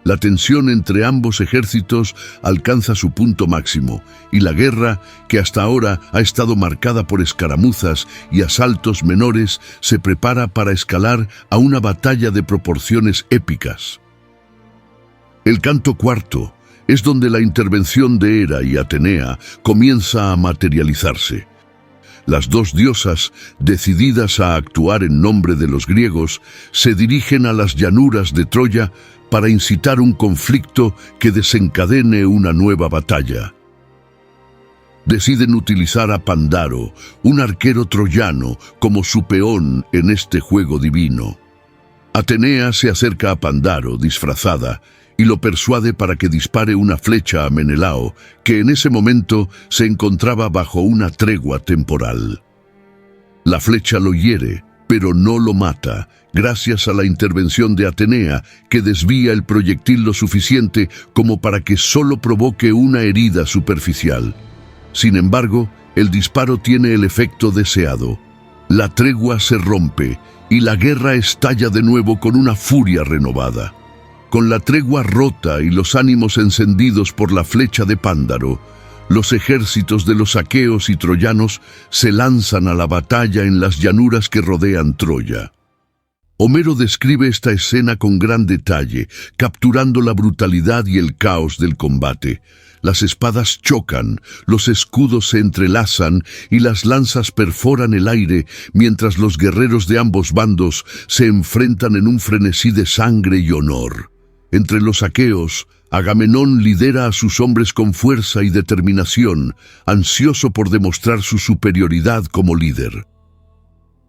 La tensión entre ambos ejércitos alcanza su punto máximo, y la guerra, que hasta ahora ha estado marcada por escaramuzas y asaltos menores, se prepara para escalar a una batalla de proporciones épicas. El canto cuarto es donde la intervención de Hera y Atenea comienza a materializarse. Las dos diosas, decididas a actuar en nombre de los griegos, se dirigen a las llanuras de Troya para incitar un conflicto que desencadene una nueva batalla. Deciden utilizar a Pandaro, un arquero troyano, como su peón en este juego divino. Atenea se acerca a Pandaro, disfrazada, y lo persuade para que dispare una flecha a Menelao, que en ese momento se encontraba bajo una tregua temporal. La flecha lo hiere, pero no lo mata, gracias a la intervención de Atenea, que desvía el proyectil lo suficiente como para que solo provoque una herida superficial. Sin embargo, el disparo tiene el efecto deseado. La tregua se rompe y la guerra estalla de nuevo con una furia renovada. Con la tregua rota y los ánimos encendidos por la flecha de Pándaro, los ejércitos de los aqueos y troyanos se lanzan a la batalla en las llanuras que rodean Troya. Homero describe esta escena con gran detalle, capturando la brutalidad y el caos del combate. Las espadas chocan, los escudos se entrelazan y las lanzas perforan el aire, mientras los guerreros de ambos bandos se enfrentan en un frenesí de sangre y honor. Entre los aqueos, Agamenón lidera a sus hombres con fuerza y determinación, ansioso por demostrar su superioridad como líder.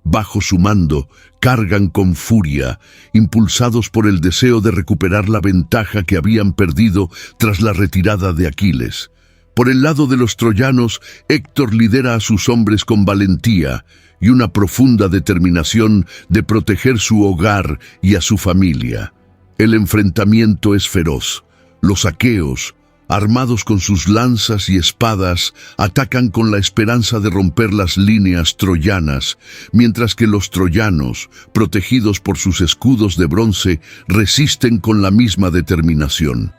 Bajo su mando, cargan con furia, impulsados por el deseo de recuperar la ventaja que habían perdido tras la retirada de Aquiles. Por el lado de los troyanos, Héctor lidera a sus hombres con valentía y una profunda determinación de proteger su hogar y a su familia. El enfrentamiento es feroz. Los aqueos, armados con sus lanzas y espadas, atacan con la esperanza de romper las líneas troyanas, mientras que los troyanos, protegidos por sus escudos de bronce, resisten con la misma determinación.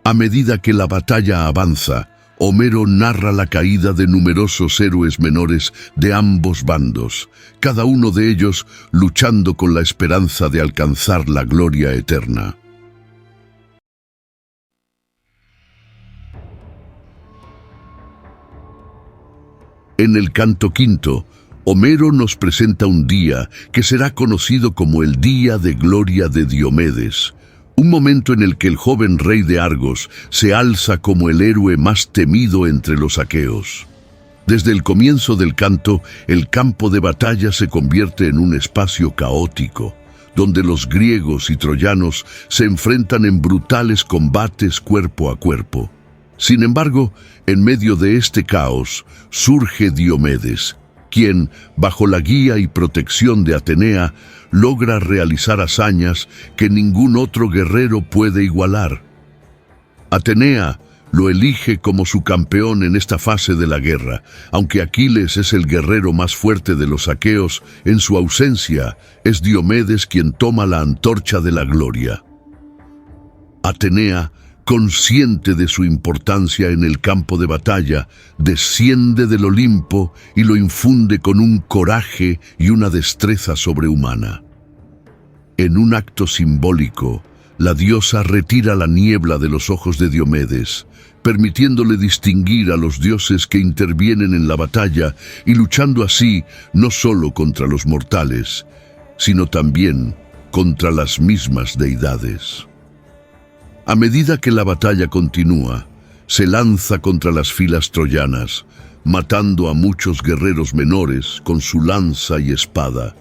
A medida que la batalla avanza, Homero narra la caída de numerosos héroes menores de ambos bandos, cada uno de ellos luchando con la esperanza de alcanzar la gloria eterna. En el canto quinto, Homero nos presenta un día que será conocido como el Día de Gloria de Diomedes, un momento en el que el joven rey de Argos se alza como el héroe más temido entre los aqueos. Desde el comienzo del canto, el campo de batalla se convierte en un espacio caótico, donde los griegos y troyanos se enfrentan en brutales combates cuerpo a cuerpo. Sin embargo, en medio de este caos, surge Diomedes, quien, bajo la guía y protección de Atenea, logra realizar hazañas que ningún otro guerrero puede igualar. Atenea lo elige como su campeón en esta fase de la guerra. Aunque Aquiles es el guerrero más fuerte de los aqueos, en su ausencia es Diomedes quien toma la antorcha de la gloria. Atenea, consciente de su importancia en el campo de batalla, desciende del Olimpo y lo infunde con un coraje y una destreza sobrehumana. En un acto simbólico, la diosa retira la niebla de los ojos de Diomedes, permitiéndole distinguir a los dioses que intervienen en la batalla y luchando así no solo contra los mortales, sino también contra las mismas deidades. A medida que la batalla continúa, se lanza contra las filas troyanas, matando a muchos guerreros menores con su lanza y espada.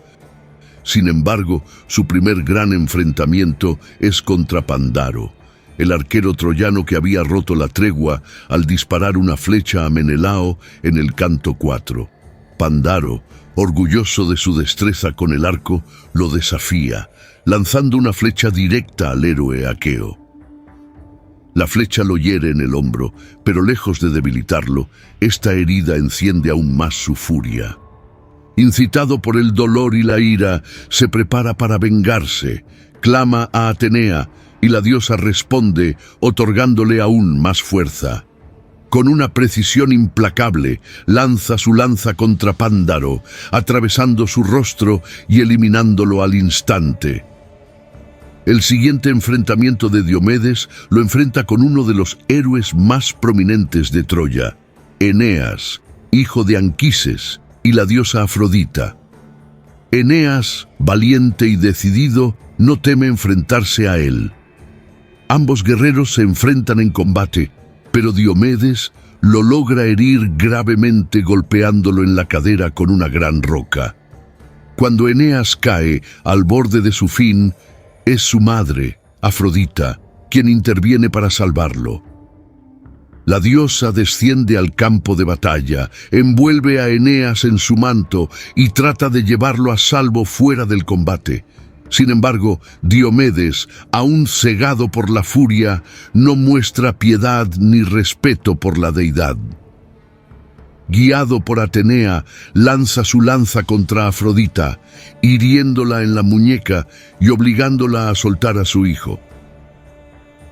Sin embargo, su primer gran enfrentamiento es contra Pándaro, el arquero troyano que había roto la tregua al disparar una flecha a Menelao en el canto 4. Pándaro, orgulloso de su destreza con el arco, lo desafía, lanzando una flecha directa al héroe aqueo. La flecha lo hiere en el hombro, pero lejos de debilitarlo, esta herida enciende aún más su furia. Incitado por el dolor y la ira, se prepara para vengarse, clama a Atenea, y la diosa responde, otorgándole aún más fuerza. Con una precisión implacable, lanza su lanza contra Pándaro, atravesando su rostro y eliminándolo al instante. El siguiente enfrentamiento de Diomedes lo enfrenta con uno de los héroes más prominentes de Troya, Eneas, hijo de Anquises, y la diosa Afrodita. Eneas, valiente y decidido, no teme enfrentarse a él. Ambos guerreros se enfrentan en combate, pero Diomedes lo logra herir gravemente golpeándolo en la cadera con una gran roca. Cuando Eneas cae al borde de su fin, es su madre, Afrodita, quien interviene para salvarlo. La diosa desciende al campo de batalla, envuelve a Eneas en su manto y trata de llevarlo a salvo fuera del combate. Sin embargo, Diomedes, aún cegado por la furia, no muestra piedad ni respeto por la deidad. Guiado por Atenea, lanza su lanza contra Afrodita, hiriéndola en la muñeca y obligándola a soltar a su hijo.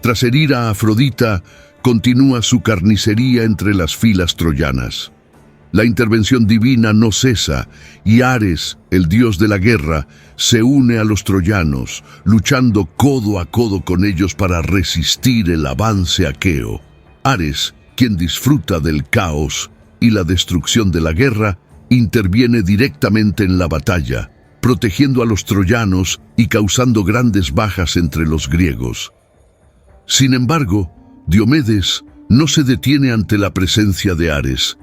Tras herir a Afrodita, continúa su carnicería entre las filas troyanas. La intervención divina no cesa y Ares, el dios de la guerra, se une a los troyanos, luchando codo a codo con ellos para resistir el avance aqueo. Ares, quien disfruta del caos y la destrucción de la guerra, interviene directamente en la batalla, protegiendo a los troyanos y causando grandes bajas entre los griegos. Sin embargo, Diomedes no se detiene ante la presencia de Ares.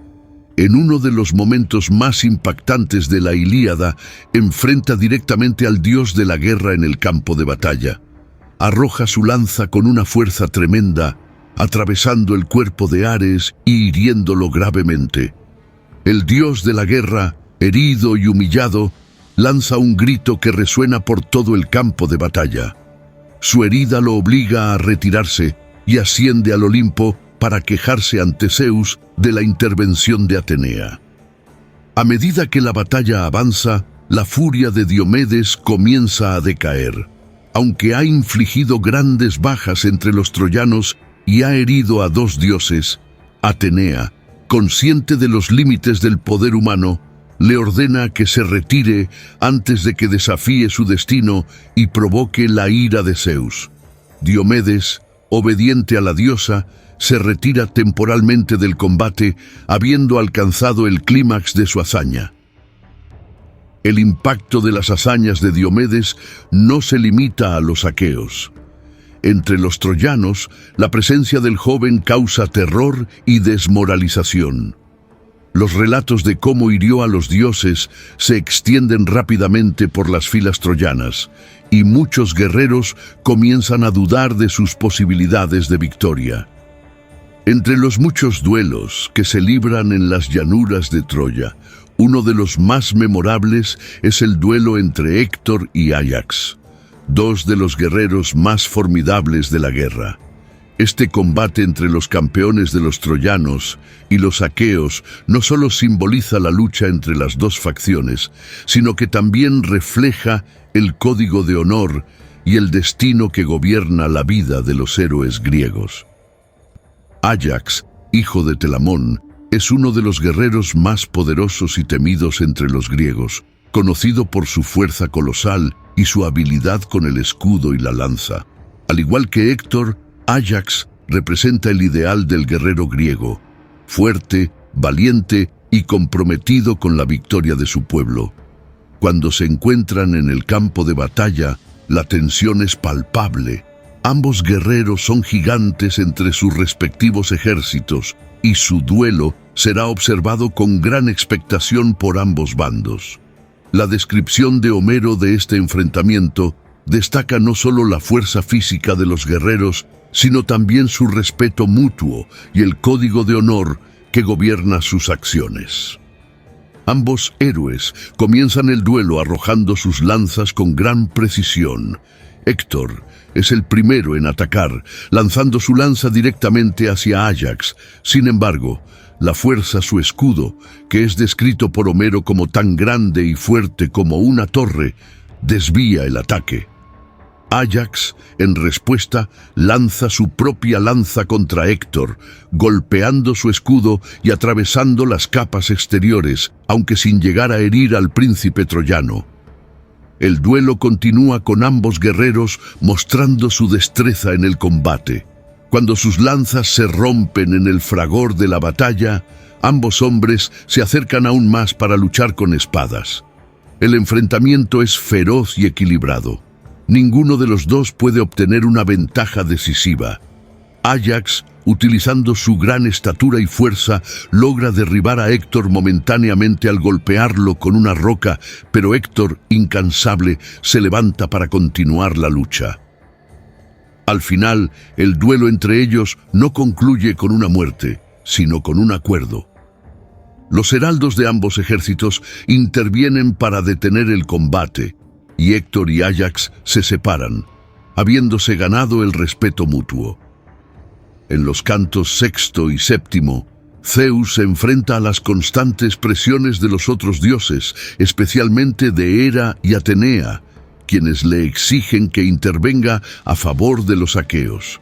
En uno de los momentos más impactantes de la Ilíada, enfrenta directamente al dios de la guerra en el campo de batalla. Arroja su lanza con una fuerza tremenda, atravesando el cuerpo de Ares y hiriéndolo gravemente. El dios de la guerra, herido y humillado, lanza un grito que resuena por todo el campo de batalla. Su herida lo obliga a retirarse y asciende al Olimpo para quejarse ante Zeus de la intervención de Atenea. A medida que la batalla avanza, la furia de Diomedes comienza a decaer. Aunque ha infligido grandes bajas entre los troyanos y ha herido a 2 dioses, Atenea, consciente de los límites del poder humano, le ordena que se retire antes de que desafíe su destino y provoque la ira de Zeus. Diomedes, obediente a la diosa, se retira temporalmente del combate, habiendo alcanzado el clímax de su hazaña. El impacto de las hazañas de Diomedes no se limita a los aqueos. Entre los troyanos, la presencia del joven causa terror y desmoralización. Los relatos de cómo hirió a los dioses se extienden rápidamente por las filas troyanas, y muchos guerreros comienzan a dudar de sus posibilidades de victoria. Entre los muchos duelos que se libran en las llanuras de Troya, uno de los más memorables es el duelo entre Héctor y Áyax, 2 de los guerreros más formidables de la guerra. Este combate entre los campeones de los troyanos y los aqueos no solo simboliza la lucha entre las 2 facciones, sino que también refleja el código de honor y el destino que gobierna la vida de los héroes griegos. Áyax, hijo de Telamón, es uno de los guerreros más poderosos y temidos entre los griegos, conocido por su fuerza colosal y su habilidad con el escudo y la lanza. Al igual que Héctor, Áyax representa el ideal del guerrero griego, fuerte, valiente y comprometido con la victoria de su pueblo. Cuando se encuentran en el campo de batalla, la tensión es palpable. Ambos guerreros son gigantes entre sus respectivos ejércitos y su duelo será observado con gran expectación por ambos bandos. La descripción de Homero de este enfrentamiento destaca no solo la fuerza física de los guerreros, sino también su respeto mutuo y el código de honor que gobierna sus acciones. Ambos héroes comienzan el duelo arrojando sus lanzas con gran precisión. Héctor es el primero en atacar, lanzando su lanza directamente hacia Áyax. Sin embargo, la fuerza su escudo, que es descrito por Homero como tan grande y fuerte como una torre, desvía el ataque. Áyax, en respuesta, lanza su propia lanza contra Héctor, golpeando su escudo y atravesando las capas exteriores, aunque sin llegar a herir al príncipe troyano. El duelo continúa con ambos guerreros mostrando su destreza en el combate. Cuando sus lanzas se rompen en el fragor de la batalla, ambos hombres se acercan aún más para luchar con espadas. El enfrentamiento es feroz y equilibrado. Ninguno de los dos puede obtener una ventaja decisiva. Áyax, utilizando su gran estatura y fuerza, logra derribar a Héctor momentáneamente al golpearlo con una roca, pero Héctor, incansable, se levanta para continuar la lucha. Al final, el duelo entre ellos no concluye con una muerte, sino con un acuerdo. Los heraldos de ambos ejércitos intervienen para detener el combate, y Héctor y Áyax se separan, habiéndose ganado el respeto mutuo. En los cantos sexto y séptimo, Zeus se enfrenta a las constantes presiones de los otros dioses, especialmente de Hera y Atenea, quienes le exigen que intervenga a favor de los aqueos.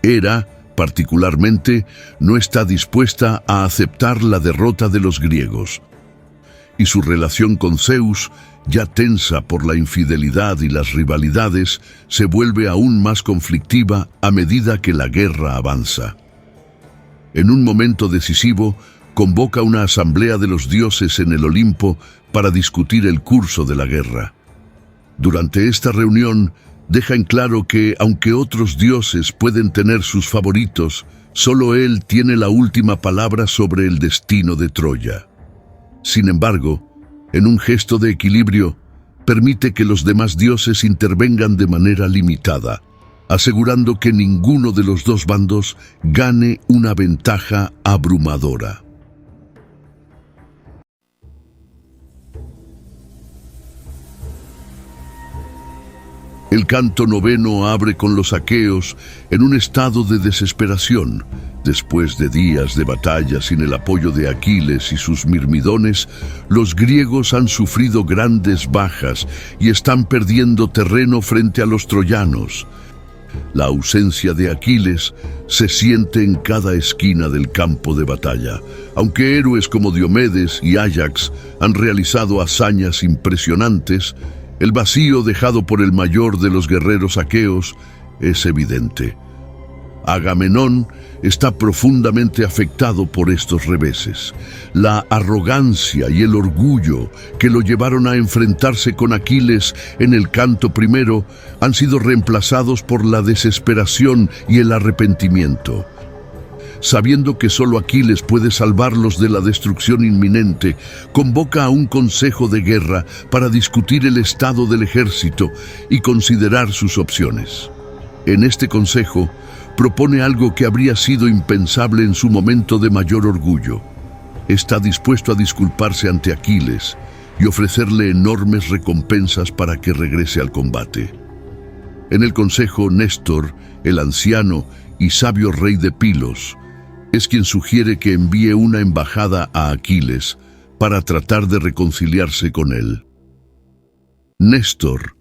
Hera, particularmente, no está dispuesta a aceptar la derrota de los griegos, y su relación con Zeus, ya tensa por la infidelidad y las rivalidades, se vuelve aún más conflictiva a medida que la guerra avanza. En un momento decisivo, convoca una asamblea de los dioses en el Olimpo para discutir el curso de la guerra. Durante esta reunión, deja en claro que, aunque otros dioses pueden tener sus favoritos, solo él tiene la última palabra sobre el destino de Troya. Sin embargo, en un gesto de equilibrio, permite que los demás dioses intervengan de manera limitada, asegurando que ninguno de los dos bandos gane una ventaja abrumadora. El canto noveno abre con los aqueos en un estado de desesperación. Después de días de batalla sin el apoyo de Aquiles y sus mirmidones, los griegos han sufrido grandes bajas y están perdiendo terreno frente a los troyanos. La ausencia de Aquiles se siente en cada esquina del campo de batalla. Aunque héroes como Diomedes y Áyax han realizado hazañas impresionantes, el vacío dejado por el mayor de los guerreros aqueos es evidente. Agamenón está profundamente afectado por estos reveses. La arrogancia y el orgullo que lo llevaron a enfrentarse con Aquiles en el canto primero han sido reemplazados por la desesperación y el arrepentimiento. Sabiendo que solo Aquiles puede salvarlos de la destrucción inminente, convoca a un consejo de guerra para discutir el estado del ejército y considerar sus opciones. En este consejo, propone algo que habría sido impensable en su momento de mayor orgullo. Está dispuesto a disculparse ante Aquiles y ofrecerle enormes recompensas para que regrese al combate. En el consejo, Néstor, el anciano y sabio rey de Pilos, es quien sugiere que envíe una embajada a Aquiles para tratar de reconciliarse con él. Néstor,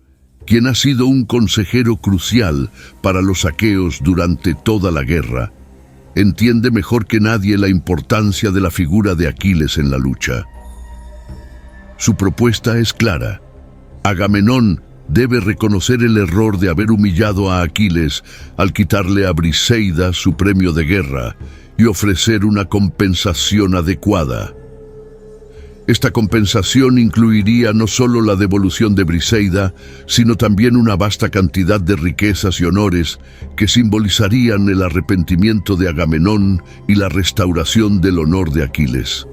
quien ha sido un consejero crucial para los aqueos durante toda la guerra, entiende mejor que nadie la importancia de la figura de Aquiles en la lucha. Su propuesta es clara. Agamenón debe reconocer el error de haber humillado a Aquiles al quitarle a Briseida su premio de guerra y ofrecer una compensación adecuada. Esta compensación incluiría no solo la devolución de Briseida, sino también una vasta cantidad de riquezas y honores que simbolizarían el arrepentimiento de Agamenón y la restauración del honor de Aquiles.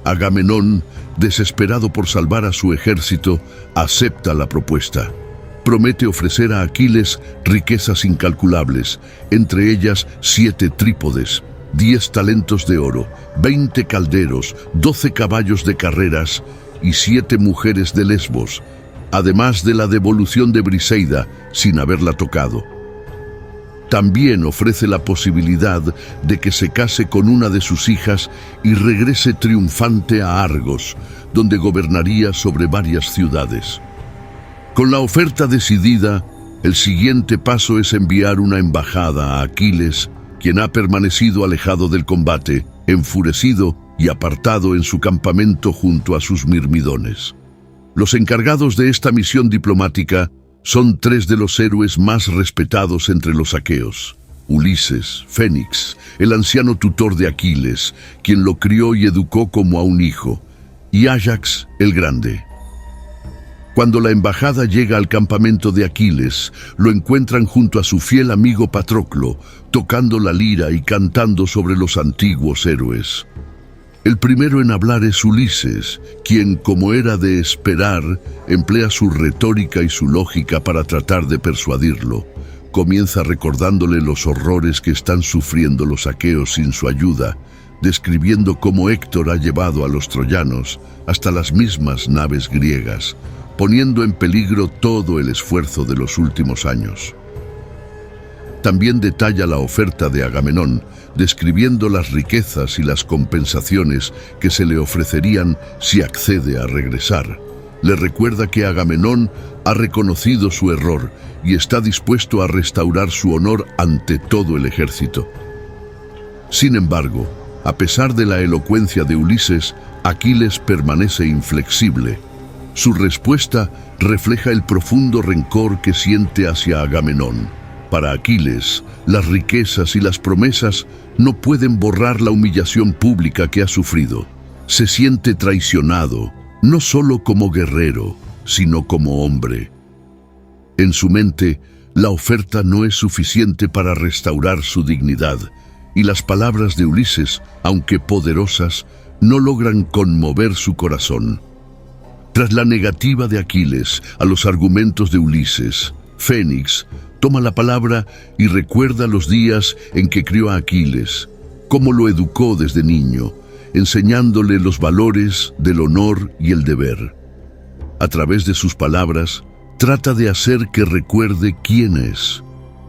Agamenón, desesperado por salvar a su ejército, acepta la propuesta. Promete ofrecer a Aquiles riquezas incalculables, entre ellas 7 trípodes, 10 talentos de oro, 20 calderos, 12 caballos de carreras y 7 mujeres de Lesbos, además de la devolución de Briseida sin haberla tocado. También ofrece la posibilidad de que se case con una de sus hijas y regrese triunfante a Argos, donde gobernaría sobre varias ciudades. Con la oferta decidida, el siguiente paso es enviar una embajada a Aquiles, quien ha permanecido alejado del combate, enfurecido y apartado en su campamento junto a sus mirmidones. Los encargados de esta misión diplomática son 3 de los héroes más respetados entre los aqueos: Ulises, Fénix, el anciano tutor de Aquiles, quien lo crió y educó como a un hijo, y Áyax el Grande. Cuando la embajada llega al campamento de Aquiles, lo encuentran junto a su fiel amigo Patroclo, tocando la lira y cantando sobre los antiguos héroes. El primero en hablar es Ulises, quien, como era de esperar, emplea su retórica y su lógica para tratar de persuadirlo. Comienza recordándole los horrores que están sufriendo los aqueos sin su ayuda, describiendo cómo Héctor ha llevado a los troyanos hasta las mismas naves griegas, poniendo en peligro todo el esfuerzo de los últimos años. También detalla la oferta de Agamenón, describiendo las riquezas y las compensaciones que se le ofrecerían si accede a regresar. Le recuerda que Agamenón ha reconocido su error y está dispuesto a restaurar su honor ante todo el ejército. Sin embargo, a pesar de la elocuencia de Ulises, Aquiles permanece inflexible. Su respuesta refleja el profundo rencor que siente hacia Agamenón. Para Aquiles, las riquezas y las promesas no pueden borrar la humillación pública que ha sufrido. Se siente traicionado, no solo como guerrero, sino como hombre. En su mente, la oferta no es suficiente para restaurar su dignidad, y las palabras de Ulises, aunque poderosas, no logran conmover su corazón. Tras la negativa de Aquiles a los argumentos de Ulises, Fénix toma la palabra y recuerda los días en que crió a Aquiles, cómo lo educó desde niño, enseñándole los valores del honor y el deber. A través de sus palabras, trata de hacer que recuerde quién es,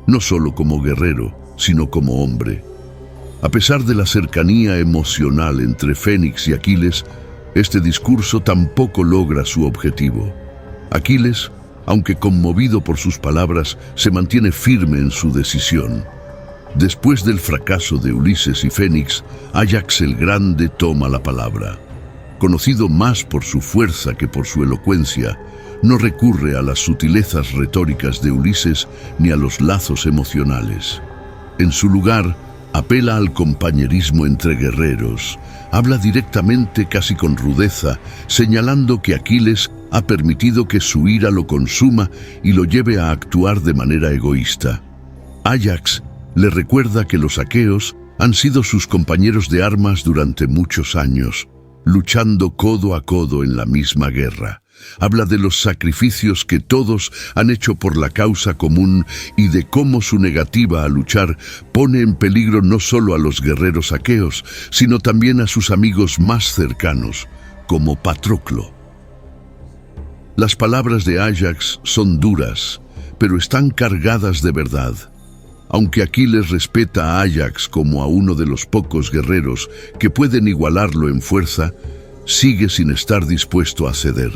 no solo como guerrero, sino como hombre. A pesar de la cercanía emocional entre Fénix y Aquiles, este discurso tampoco logra su objetivo. Aquiles, aunque conmovido por sus palabras, se mantiene firme en su decisión. Después del fracaso de Ulises y Fénix, Áyax el Grande toma la palabra. Conocido más por su fuerza que por su elocuencia, no recurre a las sutilezas retóricas de Ulises ni a los lazos emocionales. En su lugar, apela al compañerismo entre guerreros. Habla directamente, casi con rudeza, señalando que Aquiles ha permitido que su ira lo consuma y lo lleve a actuar de manera egoísta. Áyax le recuerda que los aqueos han sido sus compañeros de armas durante muchos años, luchando codo a codo en la misma guerra. Habla de los sacrificios que todos han hecho por la causa común y de cómo su negativa a luchar pone en peligro no solo a los guerreros aqueos, sino también a sus amigos más cercanos, como Patroclo. Las palabras de Áyax son duras, pero están cargadas de verdad. Aunque Aquiles respeta a Áyax como a uno de los pocos guerreros que pueden igualarlo en fuerza, sigue sin estar dispuesto a ceder.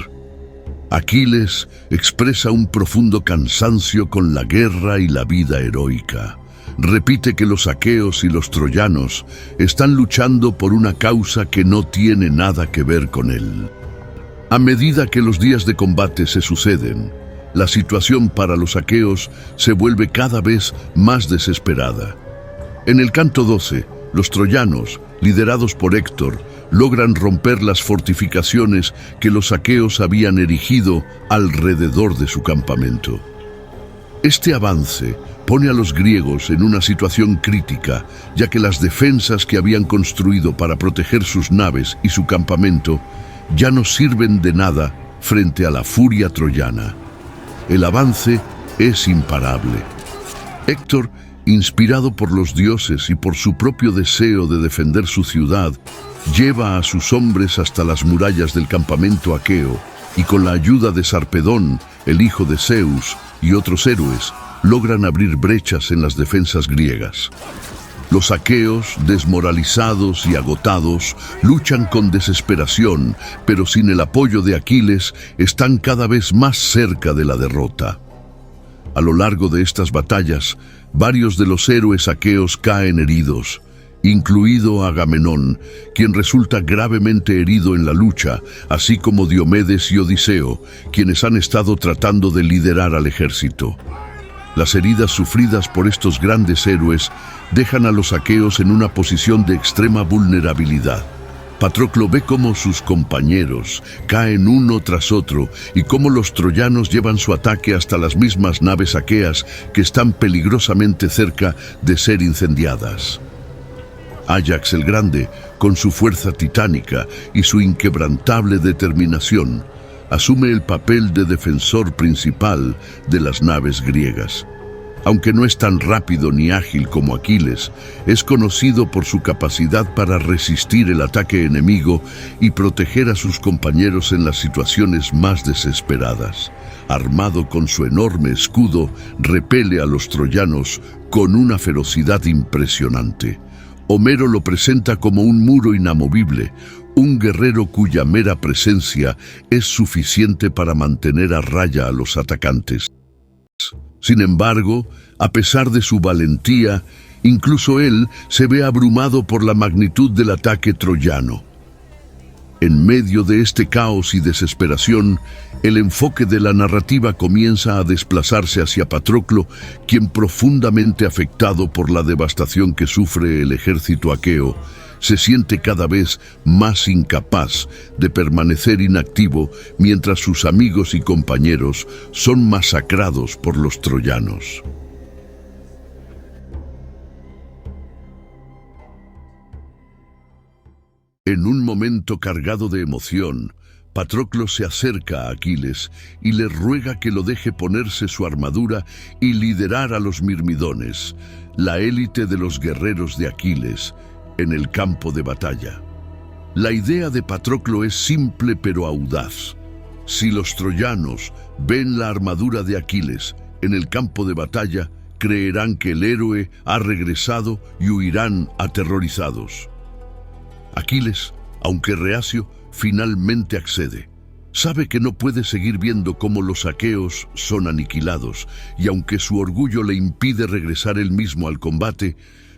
Aquiles expresa un profundo cansancio con la guerra y la vida heroica. Repite que los aqueos y los troyanos están luchando por una causa que no tiene nada que ver con él. A medida que los días de combate se suceden, la situación para los aqueos se vuelve cada vez más desesperada. En el canto 12, los troyanos, liderados por Héctor, logran romper las fortificaciones que los aqueos habían erigido alrededor de su campamento. Este avance pone a los griegos en una situación crítica, ya que las defensas que habían construido para proteger sus naves y su campamento ya no sirven de nada frente a la furia troyana. El avance es imparable. Héctor, inspirado por los dioses y por su propio deseo de defender su ciudad, lleva a sus hombres hasta las murallas del campamento aqueo y con la ayuda de Sarpedón, el hijo de Zeus, y otros héroes, logran abrir brechas en las defensas griegas. Los aqueos, desmoralizados y agotados, luchan con desesperación, pero sin el apoyo de Aquiles están cada vez más cerca de la derrota. A lo largo de estas batallas, varios de los héroes aqueos caen heridos, incluido Agamenón, quien resulta gravemente herido en la lucha, así como Diomedes y Odiseo, quienes han estado tratando de liderar al ejército. Las heridas sufridas por estos grandes héroes dejan a los aqueos en una posición de extrema vulnerabilidad. Patroclo ve cómo sus compañeros caen uno tras otro y cómo los troyanos llevan su ataque hasta las mismas naves aqueas que están peligrosamente cerca de ser incendiadas. Áyax el Grande, con su fuerza titánica y su inquebrantable determinación, asume el papel de defensor principal de las naves griegas. Aunque no es tan rápido ni ágil como Aquiles, es conocido por su capacidad para resistir el ataque enemigo y proteger a sus compañeros en las situaciones más desesperadas. Armado con su enorme escudo, repele a los troyanos con una ferocidad impresionante. Homero lo presenta como un muro inamovible, un guerrero cuya mera presencia es suficiente para mantener a raya a los atacantes. Sin embargo, a pesar de su valentía, incluso él se ve abrumado por la magnitud del ataque troyano. En medio de este caos y desesperación, el enfoque de la narrativa comienza a desplazarse hacia Patroclo, quien, profundamente afectado por la devastación que sufre el ejército aqueo, se siente cada vez más incapaz de permanecer inactivo mientras sus amigos y compañeros son masacrados por los troyanos. En un momento cargado de emoción, Patroclo se acerca a Aquiles y le ruega que lo deje ponerse su armadura y liderar a los mirmidones, la élite de los guerreros de Aquiles, en el campo de batalla. La idea de Patroclo es simple pero audaz. Si los troyanos ven la armadura de Aquiles en el campo de batalla, creerán que el héroe ha regresado y huirán aterrorizados. Aquiles, aunque reacio, finalmente accede. Sabe que no puede seguir viendo cómo los aqueos son aniquilados, y aunque su orgullo le impide regresar él mismo al combate,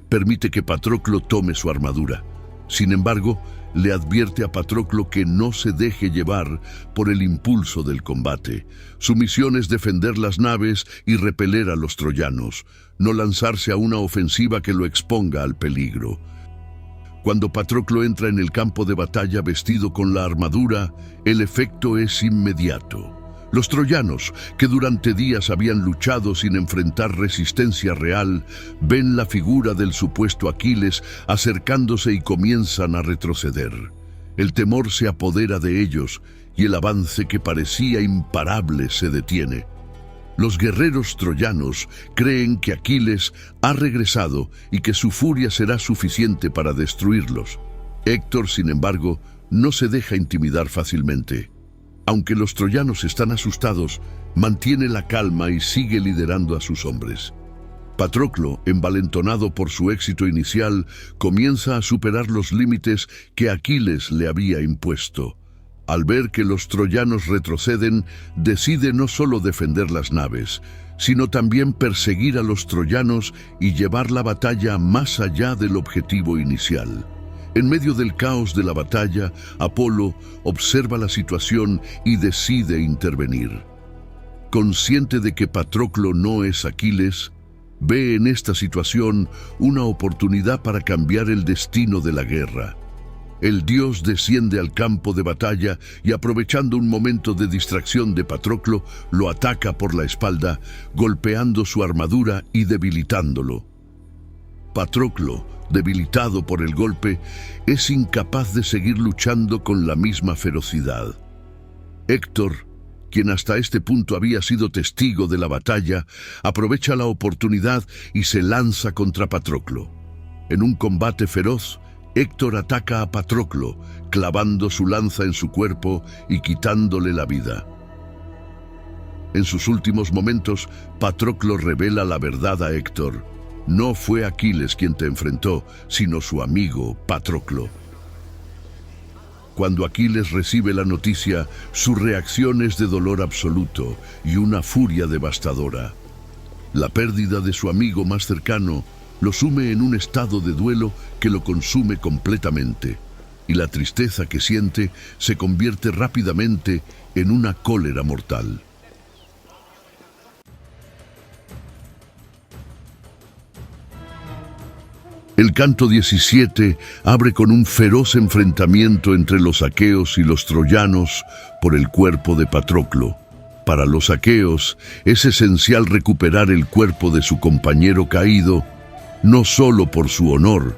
permite que Patroclo tome su armadura. Sin embargo, le advierte a Patroclo que no se deje llevar por el impulso del combate. Su misión es defender las naves y repeler a los troyanos, no lanzarse a una ofensiva que lo exponga al peligro. Cuando Patroclo entra en el campo de batalla vestido con la armadura, el efecto es inmediato. Los troyanos, que durante días habían luchado sin enfrentar resistencia real, ven la figura del supuesto Aquiles acercándose y comienzan a retroceder. El temor se apodera de ellos y el avance que parecía imparable se detiene. Los guerreros troyanos creen que Aquiles ha regresado y que su furia será suficiente para destruirlos. Héctor, sin embargo, no se deja intimidar fácilmente. Aunque los troyanos están asustados, mantiene la calma y sigue liderando a sus hombres. Patroclo, envalentonado por su éxito inicial, comienza a superar los límites que Aquiles le había impuesto. Al ver que los troyanos retroceden, decide no solo defender las naves, sino también perseguir a los troyanos y llevar la batalla más allá del objetivo inicial. En medio del caos de la batalla, Apolo observa la situación y decide intervenir. Consciente de que Patroclo no es Aquiles, ve en esta situación una oportunidad para cambiar el destino de la guerra. El dios desciende al campo de batalla y, aprovechando un momento de distracción de Patroclo, lo ataca por la espalda, golpeando su armadura y debilitándolo. Patroclo, debilitado por el golpe, es incapaz de seguir luchando con la misma ferocidad. Héctor, quien hasta este punto había sido testigo de la batalla, aprovecha la oportunidad y se lanza contra Patroclo. En un combate feroz, Héctor ataca a Patroclo, clavando su lanza en su cuerpo y quitándole la vida. En sus últimos momentos, Patroclo revela la verdad a Héctor. No fue Aquiles quien te enfrentó, sino su amigo Patroclo. Cuando Aquiles recibe la noticia, su reacción es de dolor absoluto y una furia devastadora. La pérdida de su amigo más cercano lo sume en un estado de duelo que lo consume completamente, y la tristeza que siente se convierte rápidamente en una cólera mortal. El canto 17 abre con un feroz enfrentamiento entre los aqueos y los troyanos por el cuerpo de Patroclo. Para los aqueos es esencial recuperar el cuerpo de su compañero caído, no solo por su honor,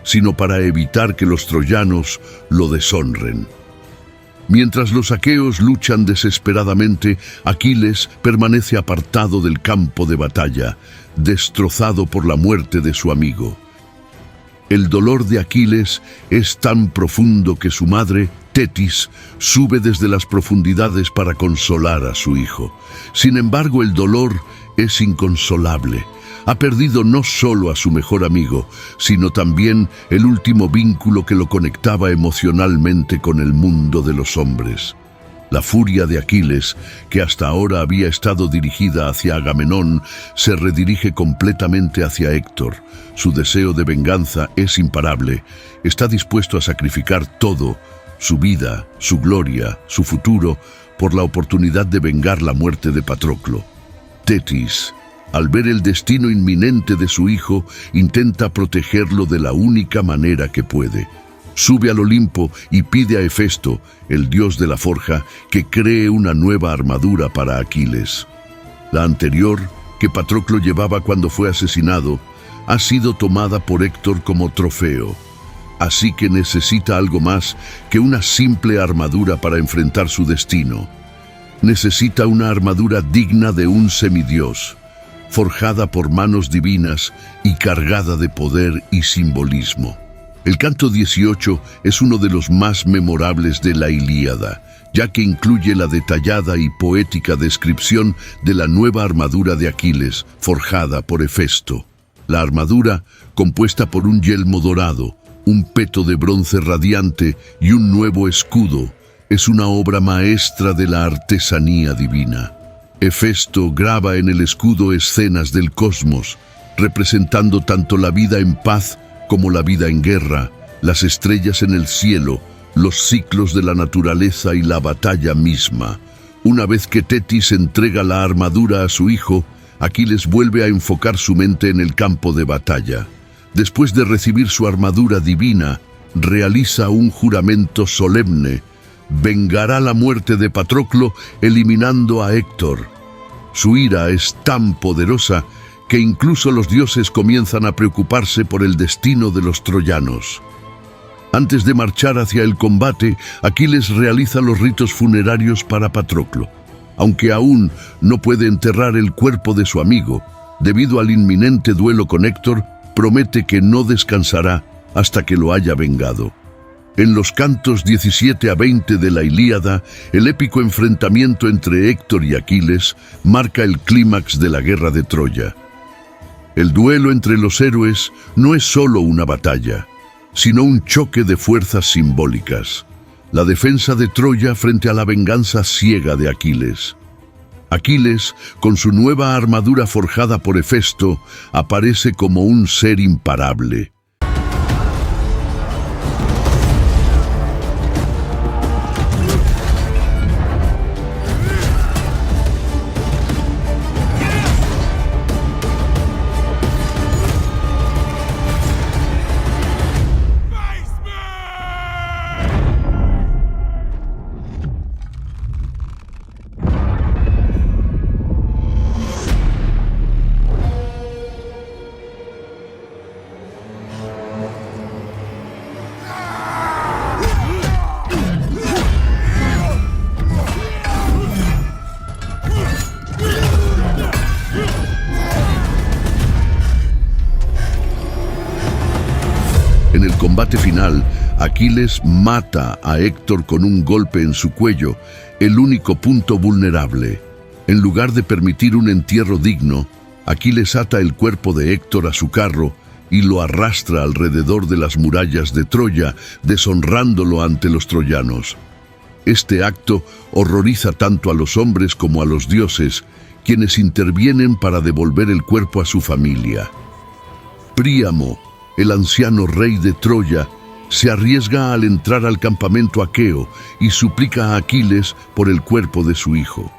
sino para evitar que los troyanos lo deshonren. Mientras los aqueos luchan desesperadamente, Aquiles permanece apartado del campo de batalla, destrozado por la muerte de su amigo. El dolor de Aquiles es tan profundo que su madre, Tetis, sube desde las profundidades para consolar a su hijo. Sin embargo, el dolor es inconsolable. Ha perdido no solo a su mejor amigo, sino también el último vínculo que lo conectaba emocionalmente con el mundo de los hombres. La furia de Aquiles, que hasta ahora había estado dirigida hacia Agamenón, se redirige completamente hacia Héctor. Su deseo de venganza es imparable. Está dispuesto a sacrificar todo, su vida, su gloria, su futuro, por la oportunidad de vengar la muerte de Patroclo. Tetis, al ver el destino inminente de su hijo, intenta protegerlo de la única manera que puede. Sube al Olimpo y pide a Hefesto, el dios de la forja, que cree una nueva armadura para Aquiles. La anterior, que Patroclo llevaba cuando fue asesinado, ha sido tomada por Héctor como trofeo. Así que necesita algo más que una simple armadura para enfrentar su destino. Necesita una armadura digna de un semidios, forjada por manos divinas y cargada de poder y simbolismo. El canto 18 es uno de los más memorables de la Ilíada, ya que incluye la detallada y poética descripción de la nueva armadura de Aquiles, forjada por Hefesto. La armadura, compuesta por un yelmo dorado, un peto de bronce radiante y un nuevo escudo, es una obra maestra de la artesanía divina. Hefesto graba en el escudo escenas del cosmos, representando tanto la vida en paz como la vida en guerra, las estrellas en el cielo, los ciclos de la naturaleza y la batalla misma. Una vez que Tetis entrega la armadura a su hijo, Aquiles vuelve a enfocar su mente en el campo de batalla. Después de recibir su armadura divina, realiza un juramento solemne. Vengará la muerte de Patroclo eliminando a Héctor. Su ira es tan poderosa que incluso los dioses comienzan a preocuparse por el destino de los troyanos. Antes de marchar hacia el combate, Aquiles realiza los ritos funerarios para Patroclo. Aunque aún no puede enterrar el cuerpo de su amigo, debido al inminente duelo con Héctor, promete que no descansará hasta que lo haya vengado. En los cantos 17 a 20 de la Ilíada, el épico enfrentamiento entre Héctor y Aquiles marca el clímax de la guerra de Troya. El duelo entre los héroes no es solo una batalla, sino un choque de fuerzas simbólicas. La defensa de Troya frente a la venganza ciega de Aquiles. Aquiles, con su nueva armadura forjada por Hefesto, aparece como un ser imparable. combate final, Aquiles mata a Héctor con un golpe en su cuello, el único punto vulnerable. En lugar de permitir un entierro digno, Aquiles ata el cuerpo de Héctor a su carro y lo arrastra alrededor de las murallas de Troya, deshonrándolo ante los troyanos. Este acto horroriza tanto a los hombres como a los dioses, quienes intervienen para devolver el cuerpo a su familia. Príamo, el anciano rey de Troya, se arriesga al entrar al campamento aqueo y suplica a Aquiles por el cuerpo de su hijo.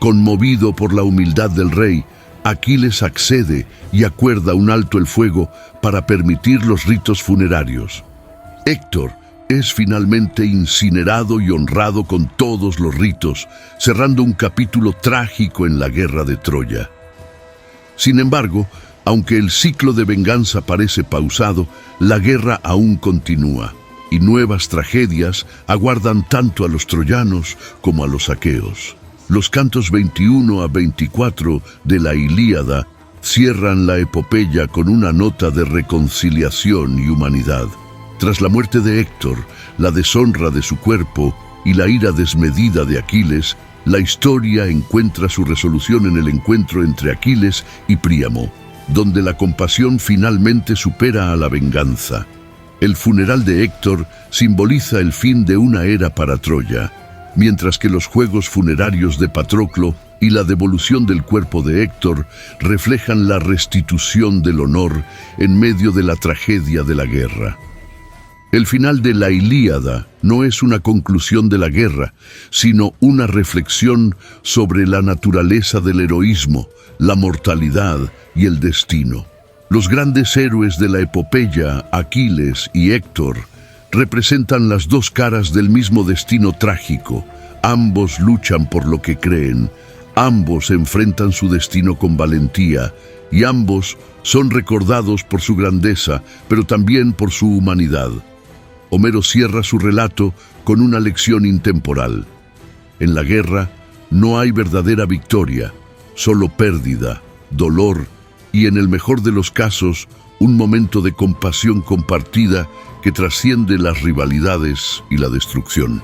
Conmovido por la humildad del rey, Aquiles accede y acuerda un alto el fuego para permitir los ritos funerarios. Héctor es finalmente incinerado y honrado con todos los ritos, cerrando un capítulo trágico en la guerra de Troya. Sin embargo, aunque el ciclo de venganza parece pausado, la guerra aún continúa, y nuevas tragedias aguardan tanto a los troyanos como a los aqueos. Los cantos 21 a 24 de la Ilíada cierran la epopeya con una nota de reconciliación y humanidad. Tras la muerte de Héctor, la deshonra de su cuerpo y la ira desmedida de Aquiles, la historia encuentra su resolución en el encuentro entre Aquiles y Príamo, donde la compasión finalmente supera a la venganza. El funeral de Héctor simboliza el fin de una era para Troya, mientras que los juegos funerarios de Patroclo y la devolución del cuerpo de Héctor reflejan la restitución del honor en medio de la tragedia de la guerra. El final de la Ilíada no es una conclusión de la guerra, sino una reflexión sobre la naturaleza del heroísmo, la mortalidad y el destino. Los grandes héroes de la epopeya, Aquiles y Héctor, representan las dos caras del mismo destino trágico. Ambos luchan por lo que creen, ambos enfrentan su destino con valentía y ambos son recordados por su grandeza, pero también por su humanidad. Homero cierra su relato con una lección intemporal. En la guerra no hay verdadera victoria, solo pérdida, dolor y, en el mejor de los casos, un momento de compasión compartida que trasciende las rivalidades y la destrucción.